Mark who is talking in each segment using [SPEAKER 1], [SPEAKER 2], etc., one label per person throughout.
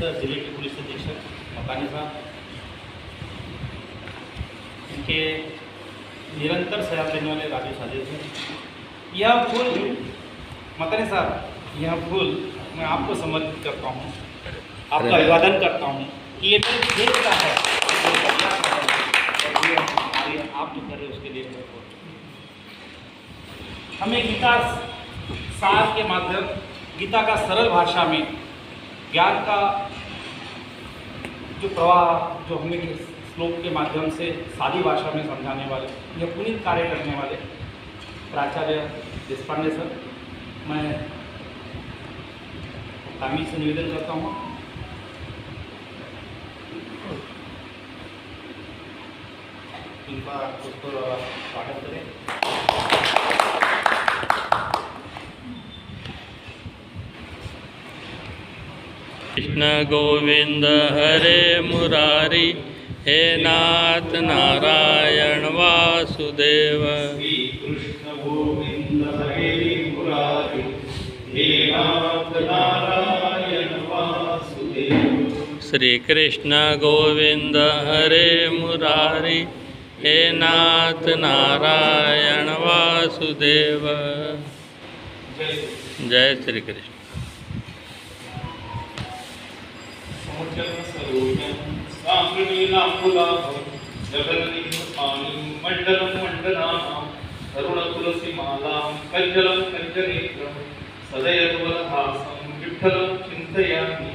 [SPEAKER 1] जिले के पुलिस अधीक्षक मकानी साहब, इनके निरंतर सहयोग देने वाले राजू साजिद हैं। यह फूल मकानी साहब, यह फूल मैं आपको समर्पित करता हूँ, आपका अभिवादन करता हूँ कि ये मेरे खेत का है और ये हमारे आप जो कर रहे हैं उसके लिए हमें गीता सार के माध्यम, गीता का सरल भाषा में ज्ञान का जो प्रवाह जो हमें श्लोक के माध्यम से सादी भाषा में समझाने वाले, यह पुनीत कार्य करने वाले प्राचार्य देशपांडे सर, मैं तामील से निवेदन करता हूँ इनका उसको स्वागत करें।
[SPEAKER 2] कृष्ण गोविंद हरे मुरारी, हे नाथ नारायण वासुदेव।
[SPEAKER 1] श्री कृष्ण गोविंद हरे मुरारी, हे नाथ नारायण वासुदेव।
[SPEAKER 2] श्री कृष्ण गोविंद हरे मुरारी, हे नाथ नारायण वासुदेव। जय श्री कृष्ण।
[SPEAKER 1] मंडलम मंडनानां तरुणतुलसीमालां कज्जलं कज्जनेत्रं सदयद्वलहासं विठ्ठलं चिन्तयामि।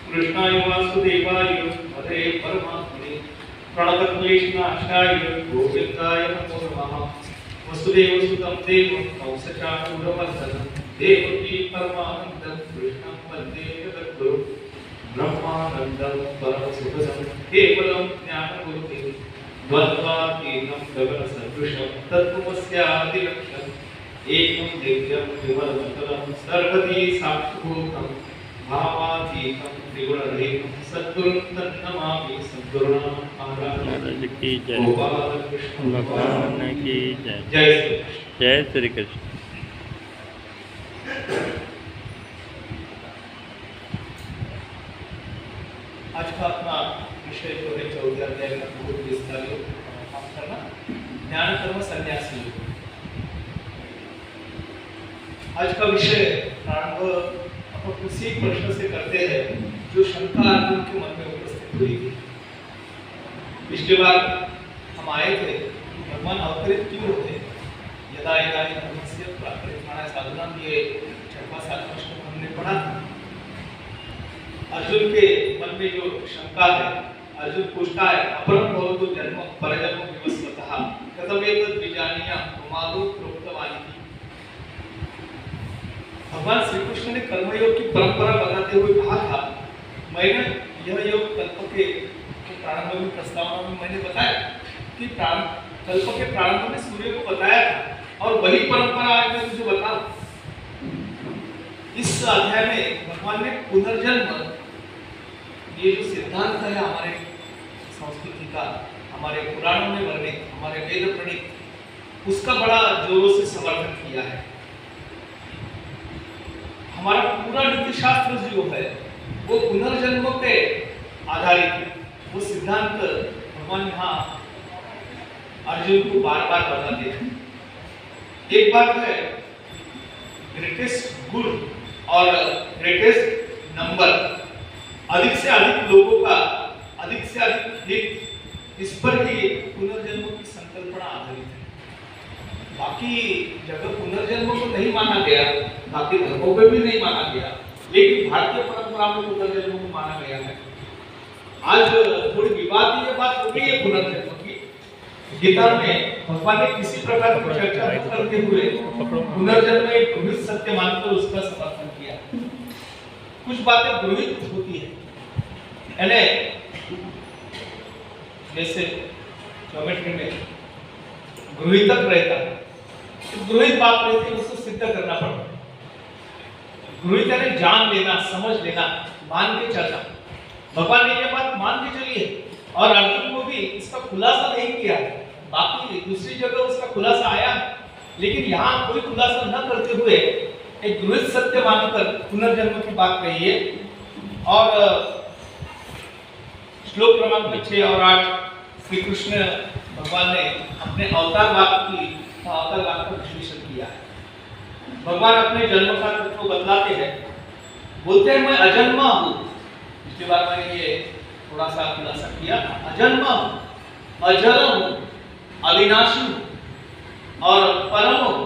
[SPEAKER 1] कृष्णाय वासुदेवाय हरे परमात्मने प्रणतक्लेशनाशाय गोविन्दाय नमो नमः। वसुदेवसुतं देवं कंसचाणूरमर्दनं देवकी परमानन्दं कृष्णं वन्दे जगद्गुरुं ब्रह्मानन्दं परमसुखदं केवलं ज्ञानमूर्तिं द्वन्द्वातीतं गगनसदृशं तत्त्वमस्यादिलक्ष्यम् एकं दिव्यं विमलमतलं सर्वधी साक्षिभूतं भावातीतं त्रिगुणरहितं सद्गुरुं तन्नमामि। सद्गुरुनाम महाराज
[SPEAKER 2] की जय,
[SPEAKER 1] गोपाल कृष्ण
[SPEAKER 2] भगवान की जय।
[SPEAKER 1] जय श्री कृष्ण।
[SPEAKER 2] जय श्री कृष्ण।
[SPEAKER 1] आज का अपना विषय जो है 14 अध्याय का बहुत विस्तारित करना, ज्ञान कर्म संन्यास योग। आज का विषय प्रारंभ अपन उसी प्रश्न से करते हैं जो शंका अर्जुन के मन में उपस्थित हुई थी। पिछली बार हम आए थे भगवान अवतरित क्यों होते, यदा यदा हि धर्मस्य प्राकृतिक साधना, ये 6वां प्रश्न हमने पढ़ा था। अर्जुन के मन में जो शंका है, अर्जुन पूछता है अपरम भवतु जन्म परजन्म विवस्वतः कथम एतद् विजानीयाम प्रमादो प्रोक्तवानिति। भगवान श्री कृष्ण ने कर्मयोग की परंपरा बताते हुए कहा था, मैंने यह योग कल्प के प्रारंभ में प्रस्तावना में मैंने बताया कि कल्प के प्रारंभ में सूर्य को बताया था और वही परंपरा आज मैं तुझे बताऊं। इस अध्याय में भगवान ने पुनर्जन्म, ये जो सिद्धांत है हमारे संस्कृति का, हमारे पुराणों में वर्णित, हमारे वेद प्रणीत, उसका बड़ा जोरों से समर्थन किया है। हमारा पूरा नीति शास्त्र जो है वो पुनर्जन्म पे आधारित है। वो सिद्धांत भगवान यहाँ अर्जुन को बार बार बताते हैं। एक बात है ग्रेटेस्ट गुड और ग्रेटेस्ट नंबर, अधिक से अधिक लोगों का अधिक से अधिक हित, इस पर ही पुनर्जन्म की संकल्पना आधारित है। बाकी जगह पुनर्जन्म को नहीं माना गया, बाकी धर्मों में भी नहीं माना गया, लेकिन भारतीय परंपरा में पुनर्जन्म को माना गया है। आज थोड़ी विवादीय बात हो गई है पुनर्जन्म की। गीता में भगवान ने किसी प्रकार की चर्चा न करते हुए पुनर्जन्म एक गृहीत सत्य मानकर उसका समर्थन किया। कुछ बातें गृहीत होती है, यानी जैसे ज्योमेट्री में गृहीतक रहता है, तो गृहीत बात रहती है, उसको सिद्ध करना पड़ता है। गृहीत यानी जान लेना, समझ लेना, मान के चलना। भगवान ने ये बात मान के चली है और अर्जुन को भी इसका खुलासा नहीं किया। बाकी दूसरी जगह उसका खुलासा आया, लेकिन यहाँ कोई खुलासा न करते हुए एक गृहीत सत्य मानकर पुनर्जन्म की बात कही है। और श्लोक क्रमांक 6 और 8 श्री कृष्ण भगवान ने अपने अवतार भाग का विश्लेषण किया है। भगवान अपने जन्म का तत्व बतलाते हैं, बोलते हैं मैं अजन्मा हूँ। पिछली बार मैंने ये थोड़ा सा खुलासा किया, अजन्मा हूँ, अजर हूँ, अविनाशी हूँ और परम हूँ।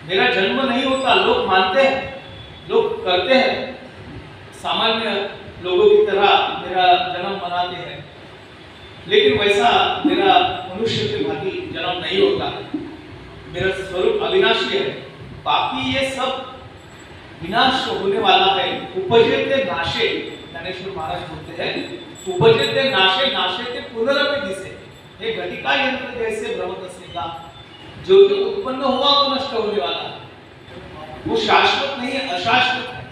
[SPEAKER 1] मेरा जन्म नहीं होता, लोग मानते हैं, लोग करते हैं, सामान्य लोगों की तरह मेरा जन्म मनाते हैं, लेकिन वैसा मेरा मनुष्य के भांति जन्म नहीं होता। मेरा स्वरूप अविनाशी है, बाकी ये सब विनाश होने वाला है। उपजेते नाशे, ज्ञानेश्वर महाराज बोलते हैं, उपजेते नाशे नाशे के पुनरपि दिसे। ये घटिका यंत्र जैसे ब्रह्मदस्मी का जो जो उत्पन्न हुआ वो नष्ट होने वाला है, वो शाश्वत नहीं है, अशाश्वत है।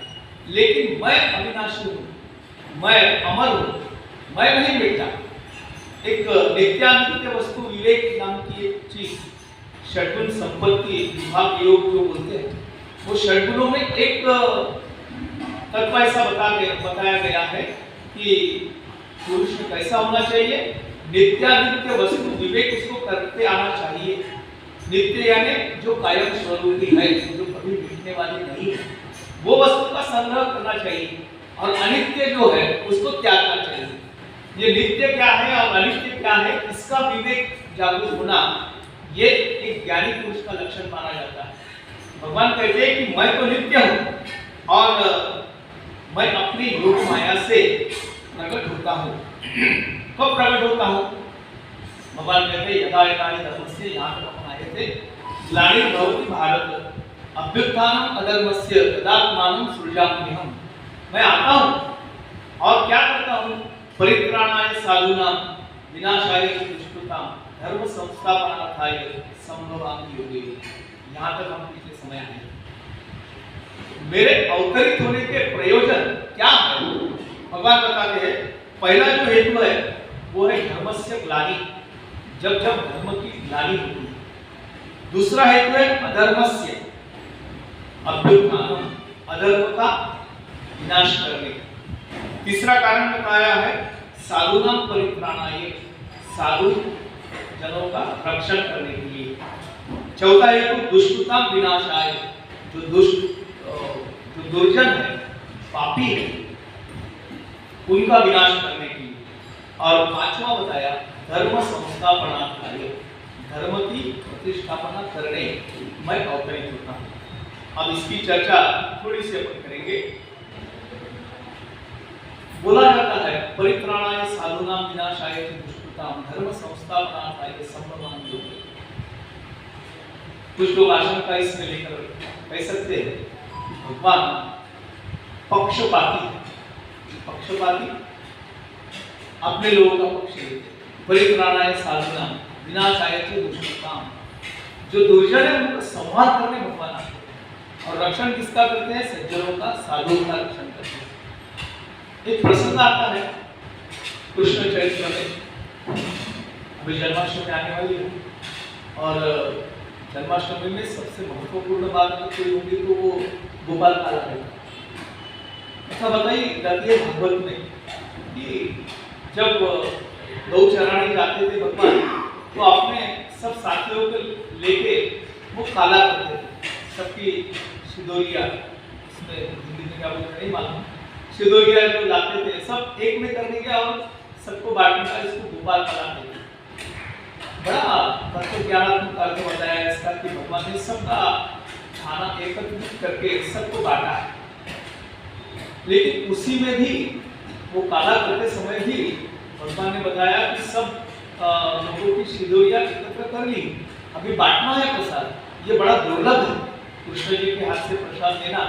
[SPEAKER 1] लेकिन मैं अविनाशी हूँ, मैं अमर हूँ, मैं नहीं मिटता। एक नित्यानित्य वस्तु विवेक नाम की एक चीज, षड्गुण संपत्ति विभाग योग जो बोलते हैं, वो षड्गुणों में एक तत्व ऐसा बताया गया है कि पुरुष में कैसा होना चाहिए। नित्यानित्य वस्तु विवेक उसको करते आना चाहिए। नित्य यानी जो कायम स्वरूपी है, जो कभी मिटने वाली नहीं है, वो वस्तु का संग्रह करना चाहिए। और अनित्य जो है उसको त्यागना चाहिए। ये नित्य क्या है और अनित्य क्या है, इसका विवेक जागरूक होना, ये एक ज्ञानी पुरुष का लक्षण माना जाता है। भगवान कहते हैं कि मैं तो नित्य हूँ और मैं अपनी योग माया से प्रकट होता हूँ। कब प्रकट होता हूँ? भगवान कहते हैं यदा यदा धर्मस्य, यहाँ तक हम आए थे, ग्लानिर्भवति भारत अभ्युत्थानम् अधर्मस्य तदात्मानं सृजाम्यहम्। मैं आता हूँ और क्या करता हूँ? परित्राणाय साधूनां विनाशाय दुष्कृतां धर्म संस्थापनार्थाय संभवामि योगे। यहाँ तक हम पिछले समय आए। मेरे अवतरित होने के प्रयोजन क्या है? भगवान बताते हैं, पहला जो हेतु है वो है धर्मस्य ग्लानि, जब जब धर्म की ग्लानि होती है। दूसरा हेतु है अधर्मस्य अभ्युत्थानम्, अधर्म का विनाश करने। तीसरा कारण बताया है साधूनां परित्राणाय, साधु जनों का रक्षण करने के लिए। चौथा हेतु दुष्कृतां विनाशाय, जो दुर्जन है, पापी है, उनका विनाश करने के लिए। और पांचवा बताया धर्म संस्थापनार्थाय, धर्म की प्रतिष्ठापना करने मैं अवतरित होता हूँ। अब इसकी चर्चा थोड़ी सी अपन करेंगे। बोला जाता है परित्राणाय साधूनां विनाशाय दुष्कृतां धर्म संस्थापनार्थाय संभवामि योगे। कुछ लोग आशंका इसमें लेकर कह सकते हैं भगवान पक्षपाती अपने लोगों का पक्ष लेते। परित्राणाय साधूनां विनाशाय दुष्कृतां, जो दुर्जन है उनका संहार करने भगवान आते हैं। और रक्षण किसका करते हैं? सज्जनों का, साधुओं का रक्षण करते हैं। एक प्रसंग आता है कृष्ण चरित्र में, अभी जन्माष्टमी आने वाली है और जन्माष्टमी में सबसे महत्वपूर्ण बात अगर कोई होगी तो वो गोपाल काला है। ऐसा बताई जाती है भागवत में कि जब गौ चराने जाते थे भगवान, तो अपने सब साथियों को लेके वो काला करते थे। सबकी सिदोरिया, इसमें हिंदी में क्या बोलते नहीं मालूम, सिदोरिया जो लाते थे सब एक में करने के और सबको बांटने का, इसको गोपाल काला कहते हैं। बड़ा तत्वज्ञानात्मक अर्थ बताया इसका कि भगवान ने सबका खाना एकत्रित करके सबको बांटा है। लेकिन उसी में भी वो काला करते समय भी भगवान ने बताया कि सब लोगों की सिदोरिया एकत्र कर ली, अभी बांटना है प्रसाद। ये बड़ा दुर्लभ है कृष्ण जी के हाथ से प्रसाद देना।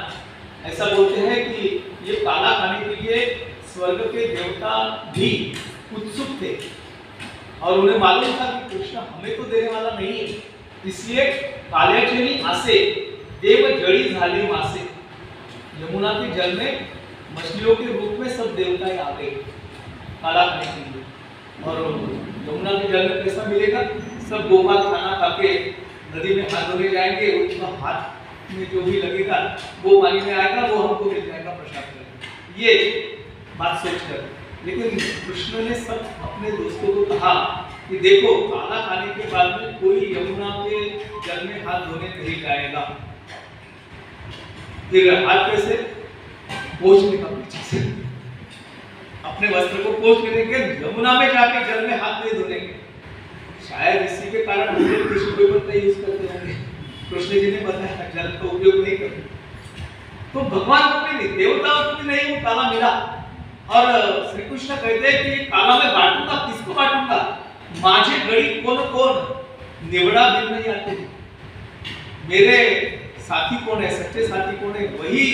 [SPEAKER 1] ऐसा बोलते हैं कि ये काला खाने के लिए स्वर्ग के देवता भी उत्सुक थे और उन्हें मालूम था कि कृष्ण हमें तो देने वाला नहीं है, इसलिए काल्याचनी आसे देव जड़ी झाली मासे। यमुना के जल में मछलियों के रूप में सब देवता आ गए काला खाने के लिए। और यमुना के जल में कैसा मिलेगा? सब गोपाल खाना खा के नदी में हाथ धोने जाएंगे, उनका हाथ में जो भी लगेगा वो पानी में आएगा, वो हमको मिल जाएगा प्रसाद करके। ये बात सोचकर, लेकिन कृष्ण ने सब अपने दोस्तों को कहा कि देखो काला खाने के बाद में कोई यमुना के जल में हाथ धोने नहीं जाएगा। फिर हाथ कैसे पोंछने का, पीछे से अपने वस्त्र को पोंछ के देंगे, यमुना में जाके जल में हाथ नहीं धोनेंगे। शायद इसी के कारण हम लोग टिश्यू पेपर का यूज करते होंगे। कृष्ण जी ने बताया जल का उपयोग नहीं करते। तो भगवान को भी नहीं, देवताओं को भी नहीं वो काला मिला। और श्री कृष्ण कहते हैं कि ये काला मैं बांटूंगा, किसको बांटूंगा? माझे गड़ी कौन कौन निवड़ा बिन नहीं आते। मेरे साथी कौन है, सच्चे साथी कौन है, वही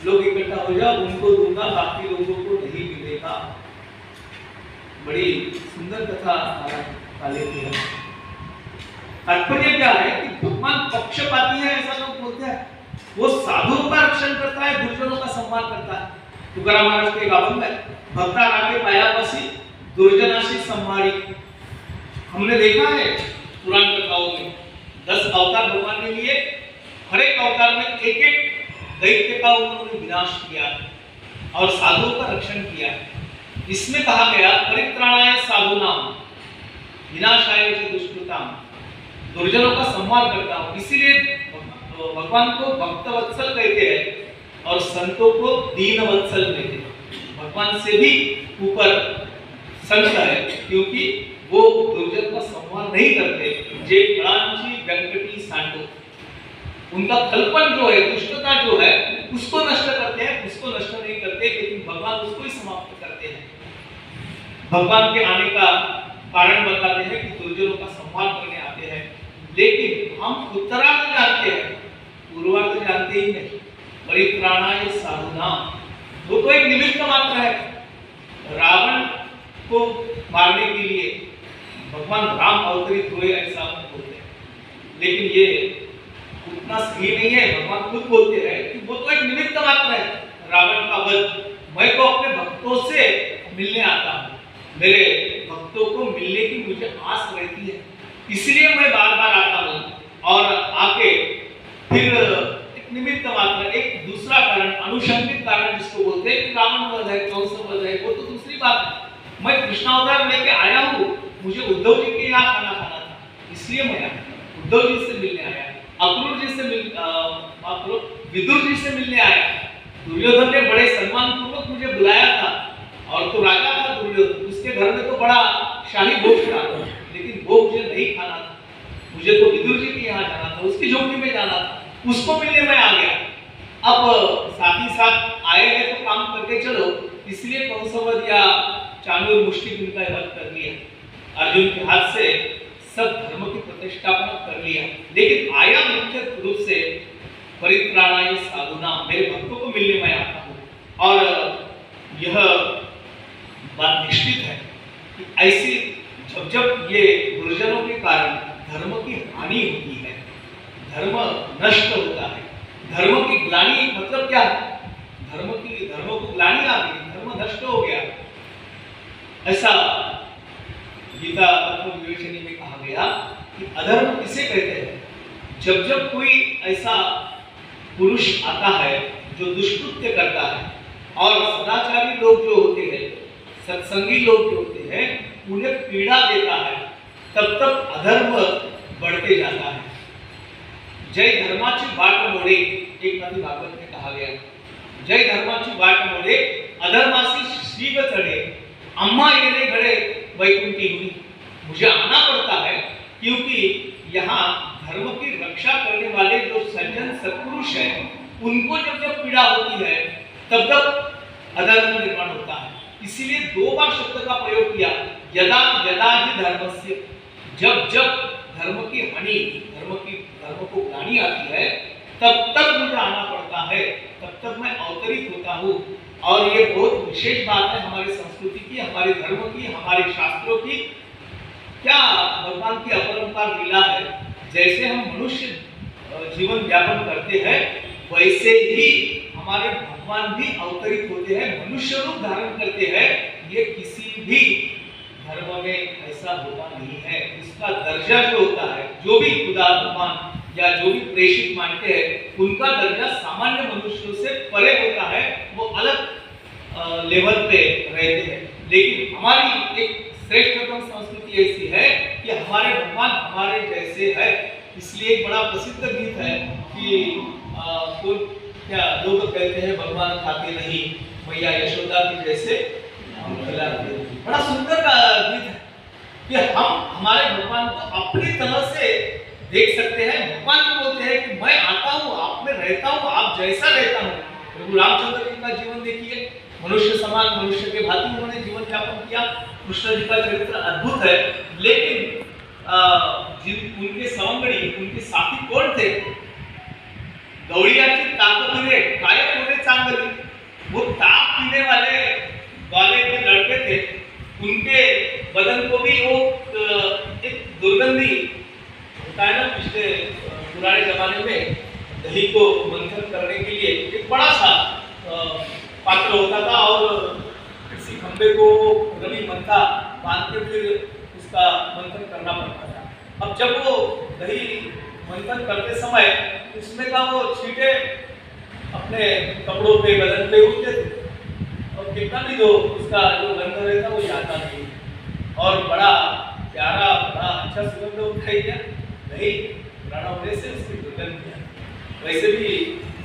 [SPEAKER 1] लोग इकट्ठा हो जाओ, उनको दूंगा, बाकी लोगों को नहीं मिलेगा। बड़ी सुंदर कथा काले की है। तात्पर्य क्या है कि भगवान पक्षपाती है ऐसा लोग बोलते हैं। वो साधुओं का रक्षण करता है, दुर्जनों का सम्मान करता है। तुकाराम महाराज के गावन में भक्ता राखे पायापसी दुर्जनाशी संहारी। हमने देखा है पुराण कथाओं में 10 अवतार भगवान ने लिए, हर एक अवतार में एक एक दैत्य का उन्होंने विनाश किया और साधुओं का रक्षण किया। इसमें कहा गया परित्राणाय साधूनाम विनाशाय च दुष्कृताम, दुर्जनों का सम्मान करता हूं। इसीलिए भगवान को भक्तवत्सल कहते हैं और संतों को दीनवत्सल कहते हैं। भगवान से भी ऊपर संत है, क्योंकि वो दुर्जन का सम्मान नहीं करते। जे प्रांची वेंकटी सांडो, उनका खलपन जो है, दुष्टता जो है, उसको नष्ट करते हैं, उसको नष्ट नहीं करते, लेकिन भगवान उसको ही समाप्त करते हैं। भगवान के आने का कारण बताते हैं कि दुर्जनों का सम्मान करने आते हैं। लेकिन हम उत्तरार्ध जानते हैं, पूर्वार्ध जानते ही नहीं। परित्राणाय साधूनाम, वो तो एक निमित्त मात्र है। रावण को मारने के लिए भगवान राम अवतरित हुए ऐसा हम बोलते हैं, लेकिन ये उतना सही नहीं है। भगवान खुद बोलते हैं कि वो तो एक निमित्त मात्र है रावण का वध। मैं तो अपने भक्तों से मिलने आता हूँ, मेरे भक्तों को मिलने की मुझे आस रहती है, इसलिए मैं बार बार आता हूँ। और आके फिर एक निमित्त मात्र, एक दूसरा कारण, अनुषंगिक कारण जिसको बोलते हैं कि रावण वध है, कंस वध है, वो तो दूसरी बात है। मैं कृष्णावतार लेके आया हूँ, मुझे उद्धव जी के यहाँ खाना खाना था, इसलिए मैं आया, उद्धव जी से मिलने आया, अक्रूर जी से विदुर जी से मिलने आया। दुर्योधन ने बड़े सम्मान पूर्वक मुझे बुलाया था, और तो राजा था दुर्योधन, उसके घर में तो बड़ा शाही भोज था, लेकिन वो मुझे नहीं खाना था। मुझे तो विदुर जी के यहाँ जाना था, उसकी झोपड़ी में जाना था, उसको मिलने में आ गया। अब साथ ही साथ आए हैं तो काम करके चलो, इसलिए कंसवध या चाणूर मुष्टिक उनका वध कर लिया, अर्जुन के हाथ से सब धर्म की प्रतिष्ठापना कर लिया। लेकिन आया मुख्य रूप से परित्राणाय साधूनाम, मेरे भक्तों को मिलने में आता हूँ। और यह बात निश्चित है कि ऐसी जब जब ये दुर्जनों के कारण धर्म की हानि होती है, धर्म नष्ट होता है, धर्म की ग्लानि, मतलब क्या है? धर्म को ग्लानि आ गई, धर्म नष्ट हो गया, ऐसा गीता तत्व विवेचनी में कहा गया कि अधर्म किसे कहते हैं? जब जब कोई ऐसा पुरुष आता है जो दुष्कृत्य करता है, और सदाचारी लोग जो होते हैं, सत्संगी लोग जो होते हैं, उन्हें पीड़ा देता है, तब तक अधर्म बढ़ते जाता है। जय धर्माची बाट मोडे, एक नदी भागवत में कहा गया, जय धर्माची बाट मोडे अधर्मासी श्रीग चढ़े, अम्मा येने घड़े वैकुंठी हुई। मुझे आना पड़ता है क्योंकि यहाँ धर्म की रक्षा करने वाले जो सज्जन सत्पुरुष हैं, उनको जब जब पीड़ा होती है तब तब अधर्म निर्माण होता है। इसीलिए 2 बार शब्द का प्रयोग किया, यदा यदा ही धर्मस्य, जब जब धर्म की हानि, धर्म को ग्लानि आती है, तब तक मुझे आना पड़ता है, तब तक मैं अवतरित होता हूँ। और ये बहुत विशेष बात है हमारी संस्कृति की, हमारे धर्म की, हमारे शास्त्रों की। क्या भगवान की अपरंपार लीला है। जैसे हम मनुष्य जीवन यापन करते हैं, वैसे ही हमारे भगवान भी अवतरित होते हैं, मनुष्य रूप धारण करते हैं। ये किसी भी धर्म में ऐसा होता नहीं है। इसका दर्जा जो होता है, जो भी खुदा भगवान या जो भी प्रेषित मानते हैं, उनका दर्जा सामान्य मनुष्यों से परे होता है, वो अलग लेवल पे रहते हैं, लेकिन हमारी एक श्रेष्ठतम संस्कृति ऐसी है कि हमारे भगवान हमारे जैसे है। इसलिए एक बड़ा प्रसिद्ध गीत है कि क्या लोग कहते हैं भगवान खाते नहीं, मैया यशोदा के जैसे हम खिलाते। बड़ा सुंदर गीत है कि हम हमारे भगवान को अपनी तरह से देख सकते हैं। भगवान को बोलते हैं कि मैं आता हूँ, आप में रहता हूँ, आप जैसा रहता हूँ। प्रभु रामचंद्र जी का जीवन देखिए, मनुष्य समान मनुष्य के भांति उन्होंने जीवन यापन किया। कृष्ण जी का चरित्र अद्भुत है, लेकिन उनके सवंगड़ी, उनके साथी कौन थे? गवळियाची ताक पिणे काय कोणे चांगली, वो ताक पीने वाले जो लड़के थे, उनके बदन को भी वो एक दुर्गंधी होता है ना। पिछले पुराने जमाने में दही को मंथन करने के लिए एक बड़ा सा पात्र होता था और किसी खंबे को रवि मंथा बांध के फिर उसका मंथन करना पड़ता था। अब जब वो दही मंथन करते समय उसमें का वो छींटे अपने कपड़ों पे, बदन पे उठते थे और कितना भी जो उसका जो गंध रहता वो जाता नहीं, और बड़ा प्यारा, बड़ा अच्छा सुगंध उठा ही नहीं, पुराना होने से उसकी दुर्गंध नहीं। वैसे भी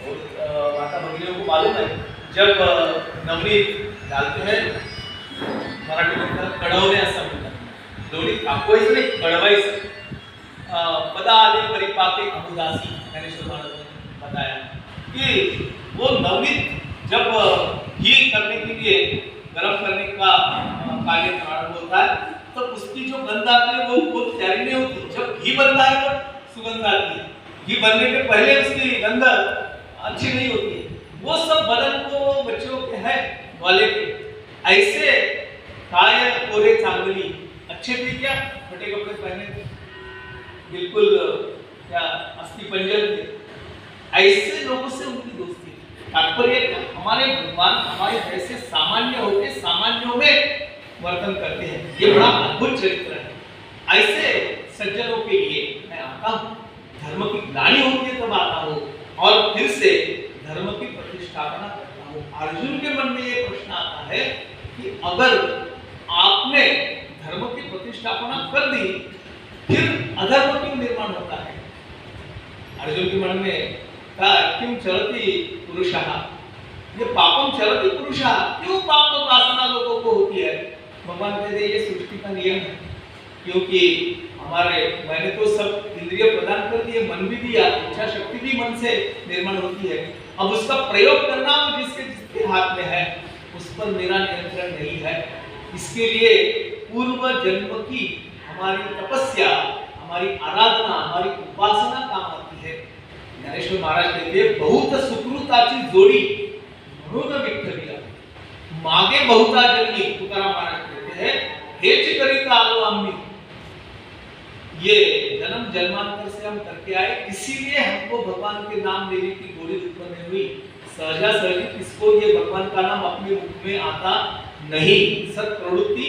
[SPEAKER 1] माता भगिनियों को मालूम है, जब नवनीत डालते हैं, मराठी में कढवणे असं म्हणतात, दोन्ही कापवायचं नाही, कढवायचं। पदा आले परिपाके अमुदासी, ज्ञानेश्वर महाराज ने बताया कि वो नवनीत जब घी करने के लिए, गर्म करने का कार्य प्रारंभ होता है, तो उसकी जो गंध आती है वो बहुत प्यारी नहीं होती। जब घी बनता है तो सुगंध आती है, घी बनने के पहले उसकी गंध अच्छी नहीं होती है। वो सब बदन को बच्चों के है वाले के ऐसे काय कोरे चांगली, अच्छे थे क्या, फटे कपड़े पहने थे, बिल्कुल क्या अस्थि पंजर थे, ऐसे लोगों से उनकी दोस्ती। तात्पर्य हमारे भगवान हमारे जैसे सामान्य होते सामान्यों में वर्तन करते हैं। ये बड़ा अद्भुत चरित्र है। ऐसे सज्जनों के लिए मैं आता हूँ, धर्म की ग्लानि होती है तब आता हूँ और फिर से धर्म की प्रतिष्ठापना करता हूँ। अर्जुन के मन में ये प्रश्न आता है कि अगर आपने धर्म की प्रतिष्ठापना कर दी, फिर अधर्म क्यों निर्माण होता है? अर्जुन के मन में का किम चलती पुरुषः, ये पापम चलती पुरुषः, क्यों पाप वासना लोगों को होती है? भगवान कहते हैं ये सृष्टि का नियम है, क्योंकि मैंने तो सब इंद्रिय प्रदान कर दिए, मन भी दिया, इच्छा शक्ति भी मन से निर्माण होती है। अब उसका प्रयोग करना जिसके हाथ में है, उस पर मेरा नियंत्रण नहीं है। इसके लिए पूर्व जन्म की हमारी तपस्या, हमारी आराधना, हमारी उपासना काम आती है। ज्ञानेश्वर महाराज कहते हैं बहुत सुकृताची जोडी म्हणून विठ्ठलिया मागे बहुता जन्मी। तुकाराम महाराज कहते हैं हेच करिता आलो आम्ही, ये जन्म जन्मांतर से हम करके आए, इसीलिए हमको भगवान के नाम लेने की गोड़ी उत्पन्न हुई। सहजा सहजी किसको ये भगवान का नाम अपने मुख में आता नहीं। सत प्रवृत्ति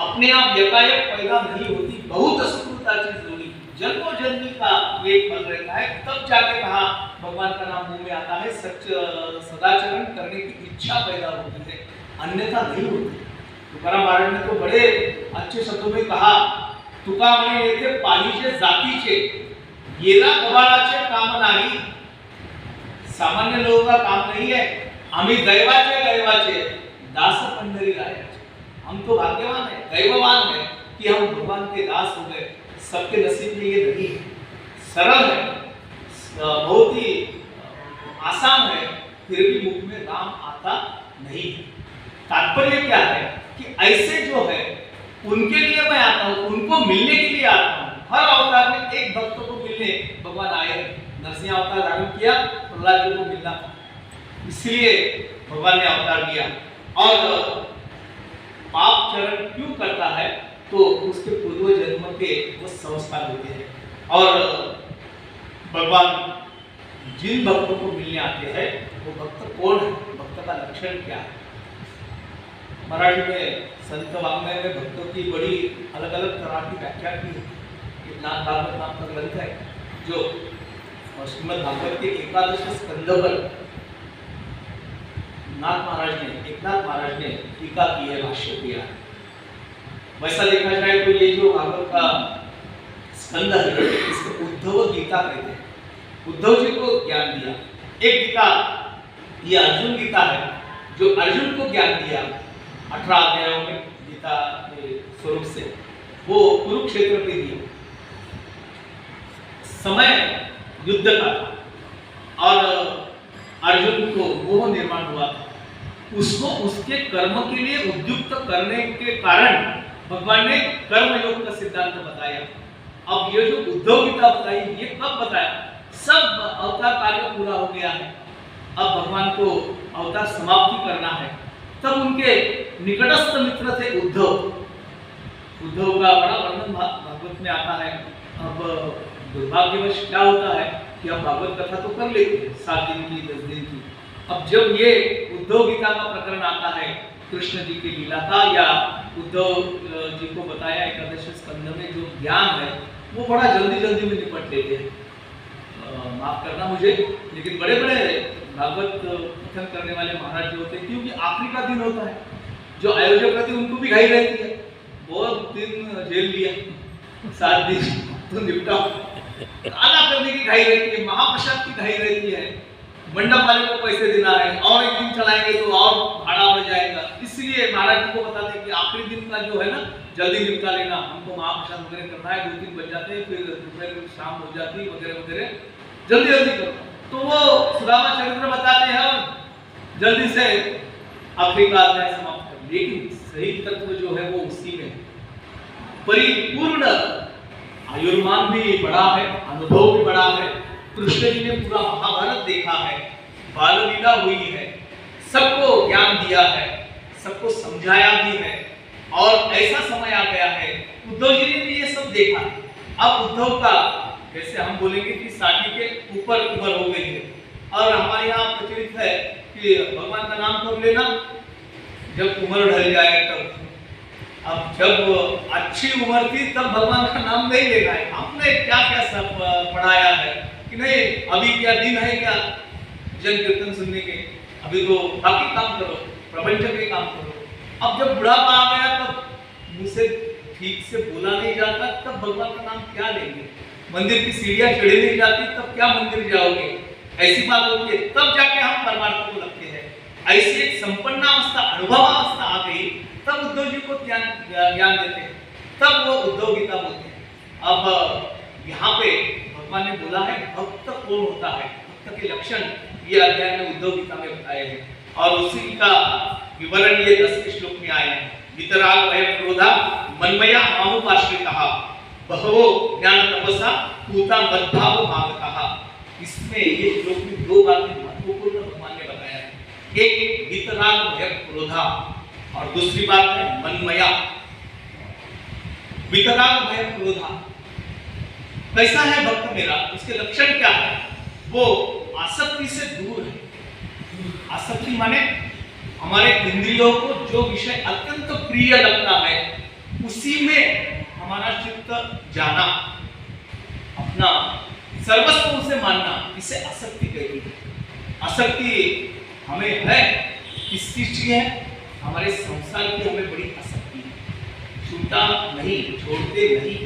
[SPEAKER 1] अपने आप यकायक पैदा नहीं होती, बहुत सुकृताची जोड़ी, जन्मों जन्मी का ये फल रहता है, तब जाके कहा भगवान का नाम मुंह में आता है, सच सदाचरण करने की इच्छा पैदा होती है, अन्यथा नहीं होती। तुकाराम महाराज ने तो बड़े अच्छे शब्दों में कहा, तुका म्हणे येथे पाहिजे जातीचे, येला गवाळाचे काम नाही। सामान्य लोगों का काम नहीं है, आम्ही दैवाचे दास पंढरी रायाचे। हम तो भाग्यवान है, दैववान है कि हम भगवान के दास हो गए। सबके नसीब में ये नहीं है, सरल है, बहुत ही आसान है, फिर भी मुख में राम आता नहीं है। तात्पर्य क्या है कि ऐसे जो है उनके लिए मैं आता हूँ, उनको मिलने के लिए आता हूँ। हर अवतार में एक भक्त को मिलने भगवान आए हैं। नरसिंह अवतार धारण किया, प्रहलाद जी को मिलना था, इसलिए भगवान ने अवतार लिया। और पाप चरण क्यों करता है? तो उसके पूर्व जन्म के वो संस्कार होते हैं। और भगवान जिन भक्तों को मिलने आते हैं वो भक्त कौन है, भक्त का लक्षण क्या है? मराठी में संत वाङ्मय में भक्तों की बड़ी अलग अलग तरह की व्याख्या की है। नाथ भागवत नाम का ग्रंथ है जो श्रीमद् भागवत के 11 स्कंद पर एकनाथ महाराज ने टीका की है, भाष्य किया है। वैसा देखा जाए तो ये जो भागवत का स्कंद है इसको उद्धव गीता कहते हैं। उद्धव जी को ज्ञान दिया। एक गीता ये अर्जुन गीता है जो अर्जुन को ज्ञान दिया 18 अध्यायों में गीता के स्वरूप से, वो कुरुक्षेत्र पे दिया। समय युद्ध का था और अर्जुन को मोह निर्माण हुआ था। उसको उसके कर्म के लिए उद्युक्त करने के कारण भगवान ने कर्म योग का सिद्धांत बताया। अब ये जो उद्धव गीता बताई ये कब बताया? सब अवतार कार्य पूरा हो गया है, अब भगवान को अवतार समाप्ति करना है। तब उनके निकटस्थ मित्र थे उद्धव का बड़ा वर्णन भागवत में आता है। अब दुर्भाग्यवश क्या होता है कि हम भागवत कथा तो कर लेते हैं 7 दिन की 10 दिन की। अब जब ये उद्धव गीता का प्रकरण आता है कृष्ण जी की लीला का या उद्धव जी को बताया एकादश स्कंद में जो ज्ञान है वो बड़ा जल्दी में निपट लेते हैं। माफ करना मुझे, लेकिन बड़े भागवत कथन करने वाले महाराज जो होते हैं, क्योंकि आखिरी का दिन होता है, जो आयोजक रहते हैं उनको भी घाई रहती है। बहुत दिन जेल लिया 7 दिन तो निपटाओ, आला करने की घाई रहती है, महाप्रसाद की घाई रहती है, मंडप वाले को पैसे देना है और एक दिन चलाएंगे तो और भाड़ा बढ़ जाएगा। इसलिए महाराज जी को बताते हैं कि आखिरी दिन का जो है ना जल्दी निपटा लेना, हमको महाप्रसाद वगैरह करना है, 2-3 बज जाते हैं, फिर दोपहर शाम हो जाती है वगैरह, जल्दी करो। तो वो सुदामा चरित्र बताते हैं और जल्दी से आखिरी का अध्याय समाप्त कर। लेकिन सही तत्व जो है वो उसी में परिपूर्ण आयुर्मान भी बड़ा है, अनुभव भी बड़ा है। कृष्ण जी ने पूरा महाभारत देखा है, बाल लीला हुई है, सबको ज्ञान दिया है, सबको समझाया भी है और ऐसा समय आ गया है उद्धव जी ने भी ये सब देखा। अब उद्धव का जैसे हम बोलेंगे कि 60 के ऊपर उम्र हो गई है और हमारे यहाँ प्रचलित है कि भगवान का नाम कब लेना, जब उम्र ढल जाए तब। अब जब अच्छी उम्र थी तब भगवान का नाम नहीं लेना है। हमने क्या क्या सब पढ़ाया है कि नहीं, अभी क्या दिन है क्या जन कीर्तन सुनने के, अभी तो बाकी काम करो, प्रपंच के काम करो। अब जब बुढ़ापा आ गया तब मुंह से ठीक से बोला नहीं जाता, तब भगवान का नाम क्या लेंगे? मंदिर की सीढ़ियां चढ़ी नहीं जाती तब क्या मंदिर जाओगे? ऐसी बात होती है, तब जाके हम परमार्थ को लगते हैं। ऐसी एक संपन्नावस्था, अनुभवावस्था आ गई तब उद्धव जी को ज्ञान देते हैं, तब वो उद्धव गीता बोलते हैं। अब यहाँ पे भगवान ने बोला है भक्त कौन होता है, भक्त के लक्षण ये अध्याय में उद्धव गीता में बताए हैं और उसी का विवरण ये 10 श्लोक में आए हैं। वितराग भय क्रोधा मनमया आमुपाश्रितः बहवो ज्ञान तपसा पूता मद्भाव भागतः। इसमें ये श्लोक में 2 बातें महत्वपूर्ण भगवान ने बताया है। एक वितराग भय क्रोधा और दूसरी बात है मनमया। वितराग भय क्रोधा, कैसा है भक्त मेरा, उसके लक्षण क्या है? वो आसक्ति से दूर है। आसक्ति माने हमारे इंद्रियों को जो विषय अत्यंत प्रिय लगता है उसी में हमारा चित्त जाना, अपना सर्वस्व उसे मानना, इसे आसक्ति कहते हैं। आसक्ति हमें है, किसकी चीज है? हमारे संसार की हमें बड़ी आसक्ति है। छूटा नहीं, छोड़ते नहीं,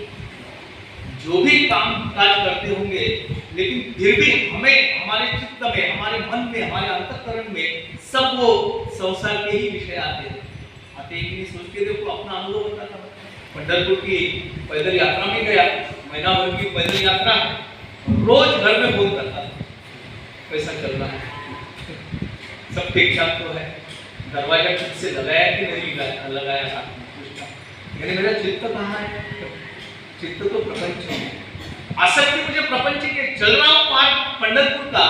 [SPEAKER 1] जो भी काम काज करते होंगे, लेकिन फिर भी हमें हमारे चित्त में, हमारे मन में, हमारे अंतःकरण में सब वो संसार के ही विषय आते हैं। आते ही नहीं, सोच के देखो, अपना अनुभव बताता हूँ। पंढरपुर की पैदल यात्रा में गया, महीना भर की पैदल यात्रा, रोज घर में फोन करता था कैसा चल रहा है, सब ठीक ठाक तो है, दरवाजा ठीक से लगाया कि नहीं लगाया, यानी मेरा चित्त कहाँ है? चित्त तो प्रपंच में। आसक्ति मुझे प्रपंच के, चल रहा हूँ मार्ग पंढरपुर का,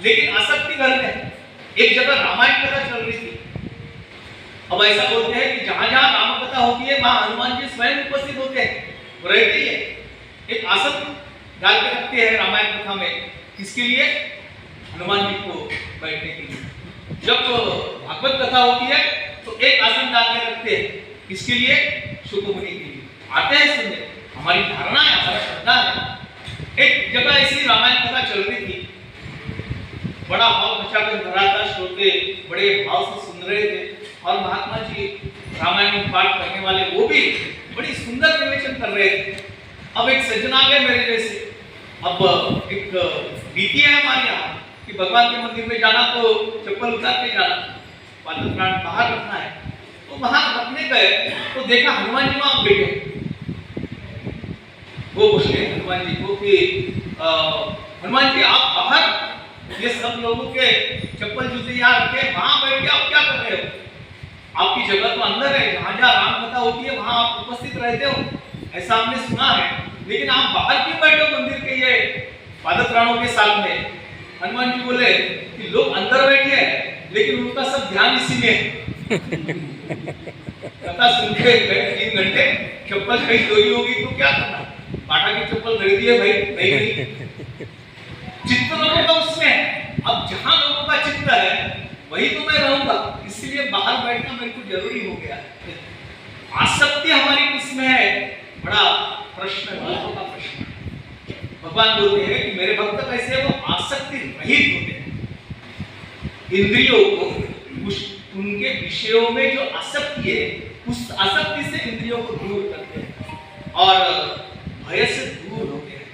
[SPEAKER 1] लेकिन आसक्ति घर में है। एक जगह रामायण कथा चल रही थी। अब ऐसा बोलते हैं कि जहां जहां राम कथा होती है वहां हनुमान जी स्वयं उपस्थित होते हैं, वो रहते ही है। एक आसन डाल के रखते हैं रामायण कथा में, किसके लिए? हनुमान जी को बैठने के लिए। जब भागवत कथा होती है तो एक आसन डाल के रखते हैं, किसके लिए? शुक मुनि के लिए। आते हैं सुनने, हमारी धारणा है, हमारा श्रद्धा है। एक जगह ऐसी रामायण कथा चल रही थी, बड़ा भाव खचाकर भरा था, श्रोते बड़े भाव से सुन रहे थे और महात्मा जी रामायण पाठ करने वाले वो भी बड़ी सुंदर विवेचन कर रहे थे। अब एक सज्जन आ गए मेरे जैसे, अब एक रीति है हमारे यहाँ कि भगवान के मंदिर में जाना तो चप्पल उतार के जाना, पादप प्राण बाहर रखना है। तो वहां रखने गए तो देखा हनुमान जी वहां बैठे। वो बोले हनुमान जी को कि हनुमान जी आप बाहर ये सब लोगों के चप्पल जूते यहाँ रखे, वहां बैठ के आप क्या कर रहे हो? आपकी जगह तो अंदर है, जहां जहां राम कथा होती है वहां आप उपस्थित रहते हो, ऐसा हमने सुना है, लेकिन आप बाहर क्यों बैठे हो मंदिर के ये पादत्राणों के साथ में? हनुमान जी बोले कि लोग अंदर बैठे हैं लेकिन उनका सब ध्यान इसी में है। कथा सुन के 3 घंटे, चप्पल कहीं चोरी होगी तो क्या करना, बाटा की चप्पल खरीदी है भाई, नहीं चित्त लोगों का उसमें है। अब जहां लोगों का चित्त है वही तो मैं रहूंगा, इसलिए बाहर बैठना मेरे को जरूरी हो गया। आसक्ति हमारी किसमें है, बड़ा प्रश्न है, भक्तों का प्रश्न। भगवान बोलते हैं कि मेरे भक्त कैसे है, वो आसक्ति रहित होते हैं। इंद्रियों को उनके विषयों में जो आसक्ति है उस आसक्ति से इंद्रियों को दूर करते हैं और भय से दूर होते हैं,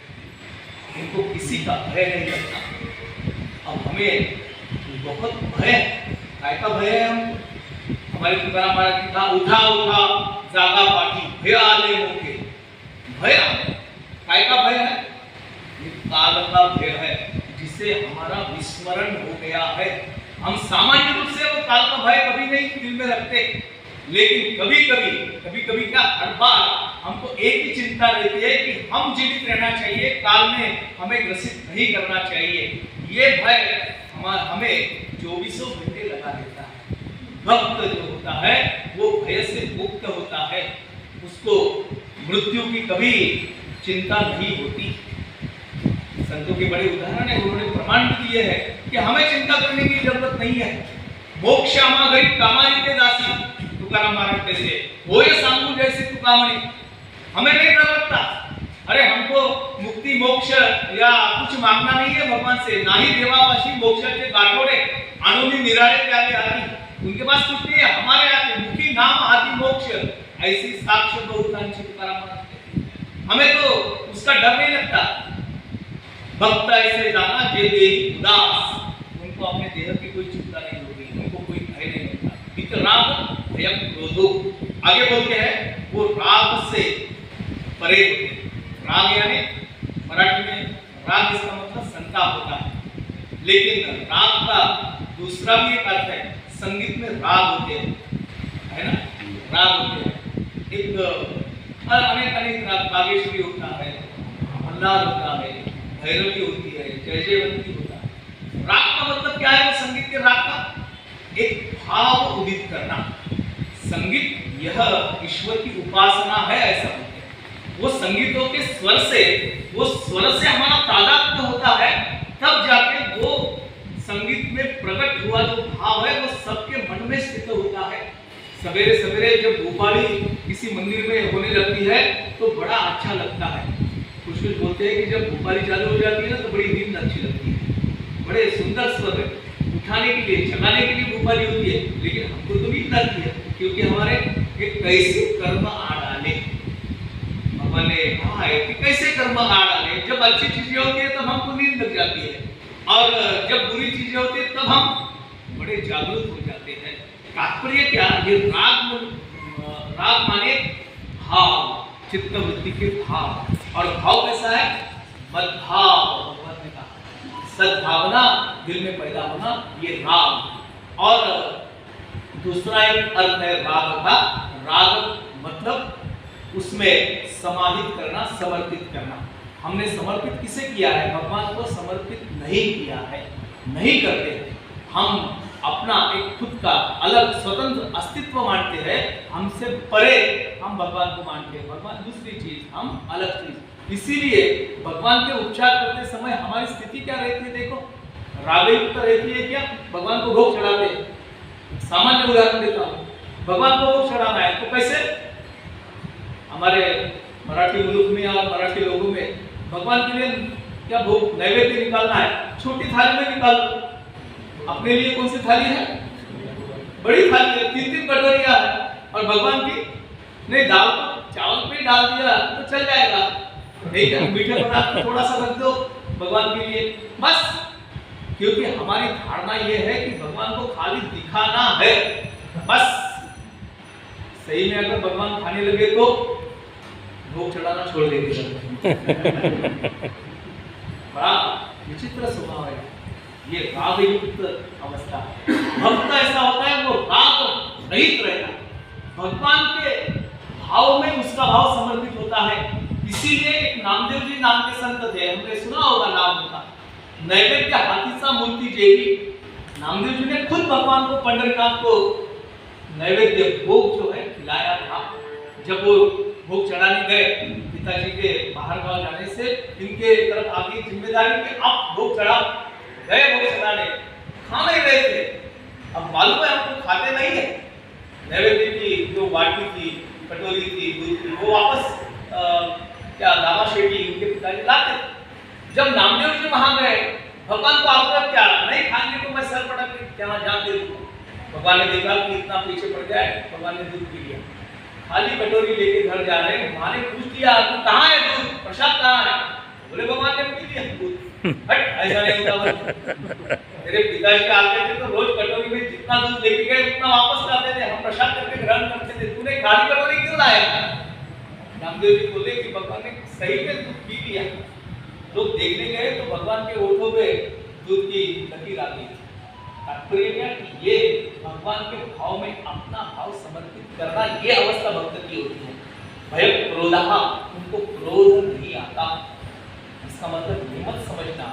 [SPEAKER 1] इनको किसी का भय नहीं लगता। अब हमें बहुत भय, काय का भय है? हम हमारे तुकाराम महाराज जी का उठा उठा जागा पाठी, भय आले मोके। भय काय का भय है? ये काल का भय है जिसे हमारा विस्मरण हो गया है। हम सामान्य रूप से वो काल का भय कभी नहीं दिल में रखते, लेकिन कभी कभी क्या हर बार हमको एक ही चिंता रहती है कि हम जीवित रहना चाहिए, काल में हमें ग्रसित नहीं करना चाहिए। ये भय हमें 24 घंटे लगा देता है। भक्त जो होता है वो भय से मुक्त होता है, उसको मृत्यु की कभी चिंता नहीं होती। संतों के बड़े उदाहरण है, उन्होंने प्रमाण भी दिए हैं कि हमें चिंता करने की जरूरत नहीं है। मोक्ष आमा गरीब कामानी के दासी, तुकाराम महाराज कैसे वो ये सांगू जैसे तुकामणी, हमें नहीं डर लगता। अरे हमको मुक्ति मोक्ष या कुछ मांगना नहीं है भगवान से, ना ही देवापाशी मोक्षाचे गाठोडे आणुनी निराळे त्यागे हाती, उनके पास कुछ नहीं है, हमारे आते मुखी नाम हाथी मोक्ष, ऐसी साक्ष्य बहुतांची तुकाराम महाराज। हमें तो उसका डर नहीं लगता। भक्त ऐसे जाना जे देहि उदास, उनको अपने देह की कोई चिंता नहीं होगी, उनको कोई भय नहीं होता। इत राग भयम क्रोधो, आगे बोलते हैं वो राग से परे होते हैं। राग यानी मराठी में राग इसका मतलब संताप होता है, लेकिन राग का दूसरा भी एक अर्थ है, संगीत में राग होते हैं, है ना, राग होते हैं। एक अनेक राग, बागेश्वरी होता है, मल्हार होता है, भैरवी होती है, जय जयवंती होता है। राग का मतलब क्या है? वो संगीत के राग का एक भाव उदित करना। संगीत यह ईश्वर की उपासना है, ऐसा बोलते हैं। वो संगीतों के स्वर से, वो स्वर से हमारा तादात्म्य होता है, तब जाके वो संगीत में प्रकट हुआ जो भाव है वो सबके मन में स्थित होता है। सवेरे सवेरे जब भोपाली किसी मंदिर में होने लगती है तो बड़ा अच्छा लगता है। कुछ बोलते हैं कि जब भोपाली चालू हो जाती है ना तो बड़ी नींद अच्छी लगती है, बड़े सुंदर स्वर है, उठाने के लिए जगाने के लिए भोपाली होती है, लेकिन हमको तो नींद लगती है, क्योंकि हमारे एक कैसे कर्म आ डाले, भगवान ने कहा है कि कैसे कर्म आ डाले। जब अच्छी चीजें होती है तब हमको नींद लग जाती है, और जब बुरी चीजें होती है तब हम बड़े जागरूक हो जाते हैं। तात्पर्य क्या? ये राग माने भाव, चित्त वृत्ति के भाव, और भाव कैसा है? मद्भाव, भगवान ने कहा सद्भावना दिल में पैदा होना, ये राग। और दूसरा एक अर्थ है राग का, राग मतलब उसमें समाहित करना, समर्पित करना। हमने समर्पित किसे किया है? भगवान को समर्पित नहीं किया है, नहीं करते। हम अपना एक खुद का अलग स्वतंत्र अस्तित्व मानते हैं, हमसे परे हम भगवान को मानते हैं। भगवान दूसरी चीज, हम अलग चीज। इसीलिए भगवान के उपचार करते समय हमारी स्थिति क्या रहती है? देखो, रागयुक्त रहती है क्या? भगवान को भोग चढ़ाते हैं। सामान्य उदाहरण देता हूँ, भगवान को भोग चढ़ाना है तो कैसे? हमारे मराठी मुल्क में और मराठी लोगों में भगवान के लिए क्या भोग नैवेद्य निकालना है, छोटी थाली में निकाल, अपने लिए कौन सी थाली है? बड़ी थाली है, 3-3 कटोरियां है। और भगवान की नहीं, दाल तो चावल पे डाल दिया तो चल जाएगा, नहीं क्या मीठे पदार्थ थोड़ा सा रख दो भगवान के लिए बस। क्योंकि हमारी धारणा यह है कि भगवान को खाली दिखाना है बस। सही में अगर भगवान खाने लगे तो भोग चढ़ाना छोड़ देंगे। बड़ा विचित्र स्वभाव है ये, राग युक्त अवस्था। भक्त ऐसा होता है वो राग रहित रहता, भगवान के भाव में उसका भाव समर्पित होता है। इसीलिए एक नामदेव जी नाम के संत थे, हमने सुना होगा नाम उनका, नैवेद्य हाथीसा मूर्ति जेवी। नामदेव जी ने खुद भगवान को पंडरकाठ को नैवेद्य भोग जो है खिलाया था। जब वो भोग चढ़ाने गए, पिताजी के बाहर गांव जाने से इनके तरफ आगे जिम्मेदारी कि आप भोग चढ़ाओ, गए भोग चढ़ाने, खा नहीं रहे थे। अब मालूम है हमको खाते नहीं है, नैवेद्य की जो बाटी थी, कटोरी थी, दूध थी, वो वापस क्या दावा शेठी उनके पिताजी लाते। जब नामदेव जी वहां गए, भगवान को आग्रह किया नहीं खाएंगे तो मैं सर पटक के क्या जान दे दूंगा। भगवान ने देखा कि इतना पीछे पड़ जाए, भगवान ने दूध पी लिया। खाली कटोरी लेके घर जा रहे हैं, मां ने पूछ लिया तू कहाँ है दूध, प्रसाद कहाँ है? बोले भगवान ने पी लिया दूध। हट, ऐसा नहीं होता। मेरे पिताजी आते थे तो रोज कटोरी में जितना दूध लेके गए उतना वापस लाते थे, हम प्रसाद करके ग्रहण करते थे, तूने खाली कटोरी क्यों लाया? नामदेव जी बोले कि भगवान ने सही में दूध पी लिया। लोग देखने गए तो भगवान के होठों पे दूध की लकीर आ गई। तात्पर्य क्या कि ये भगवान के भाव में अपना भाव समर्पित करना, ये अवस्था भक्त की होती है। भय क्रोधः, उनको क्रोध नहीं आता। इसका मतलब ये मत समझना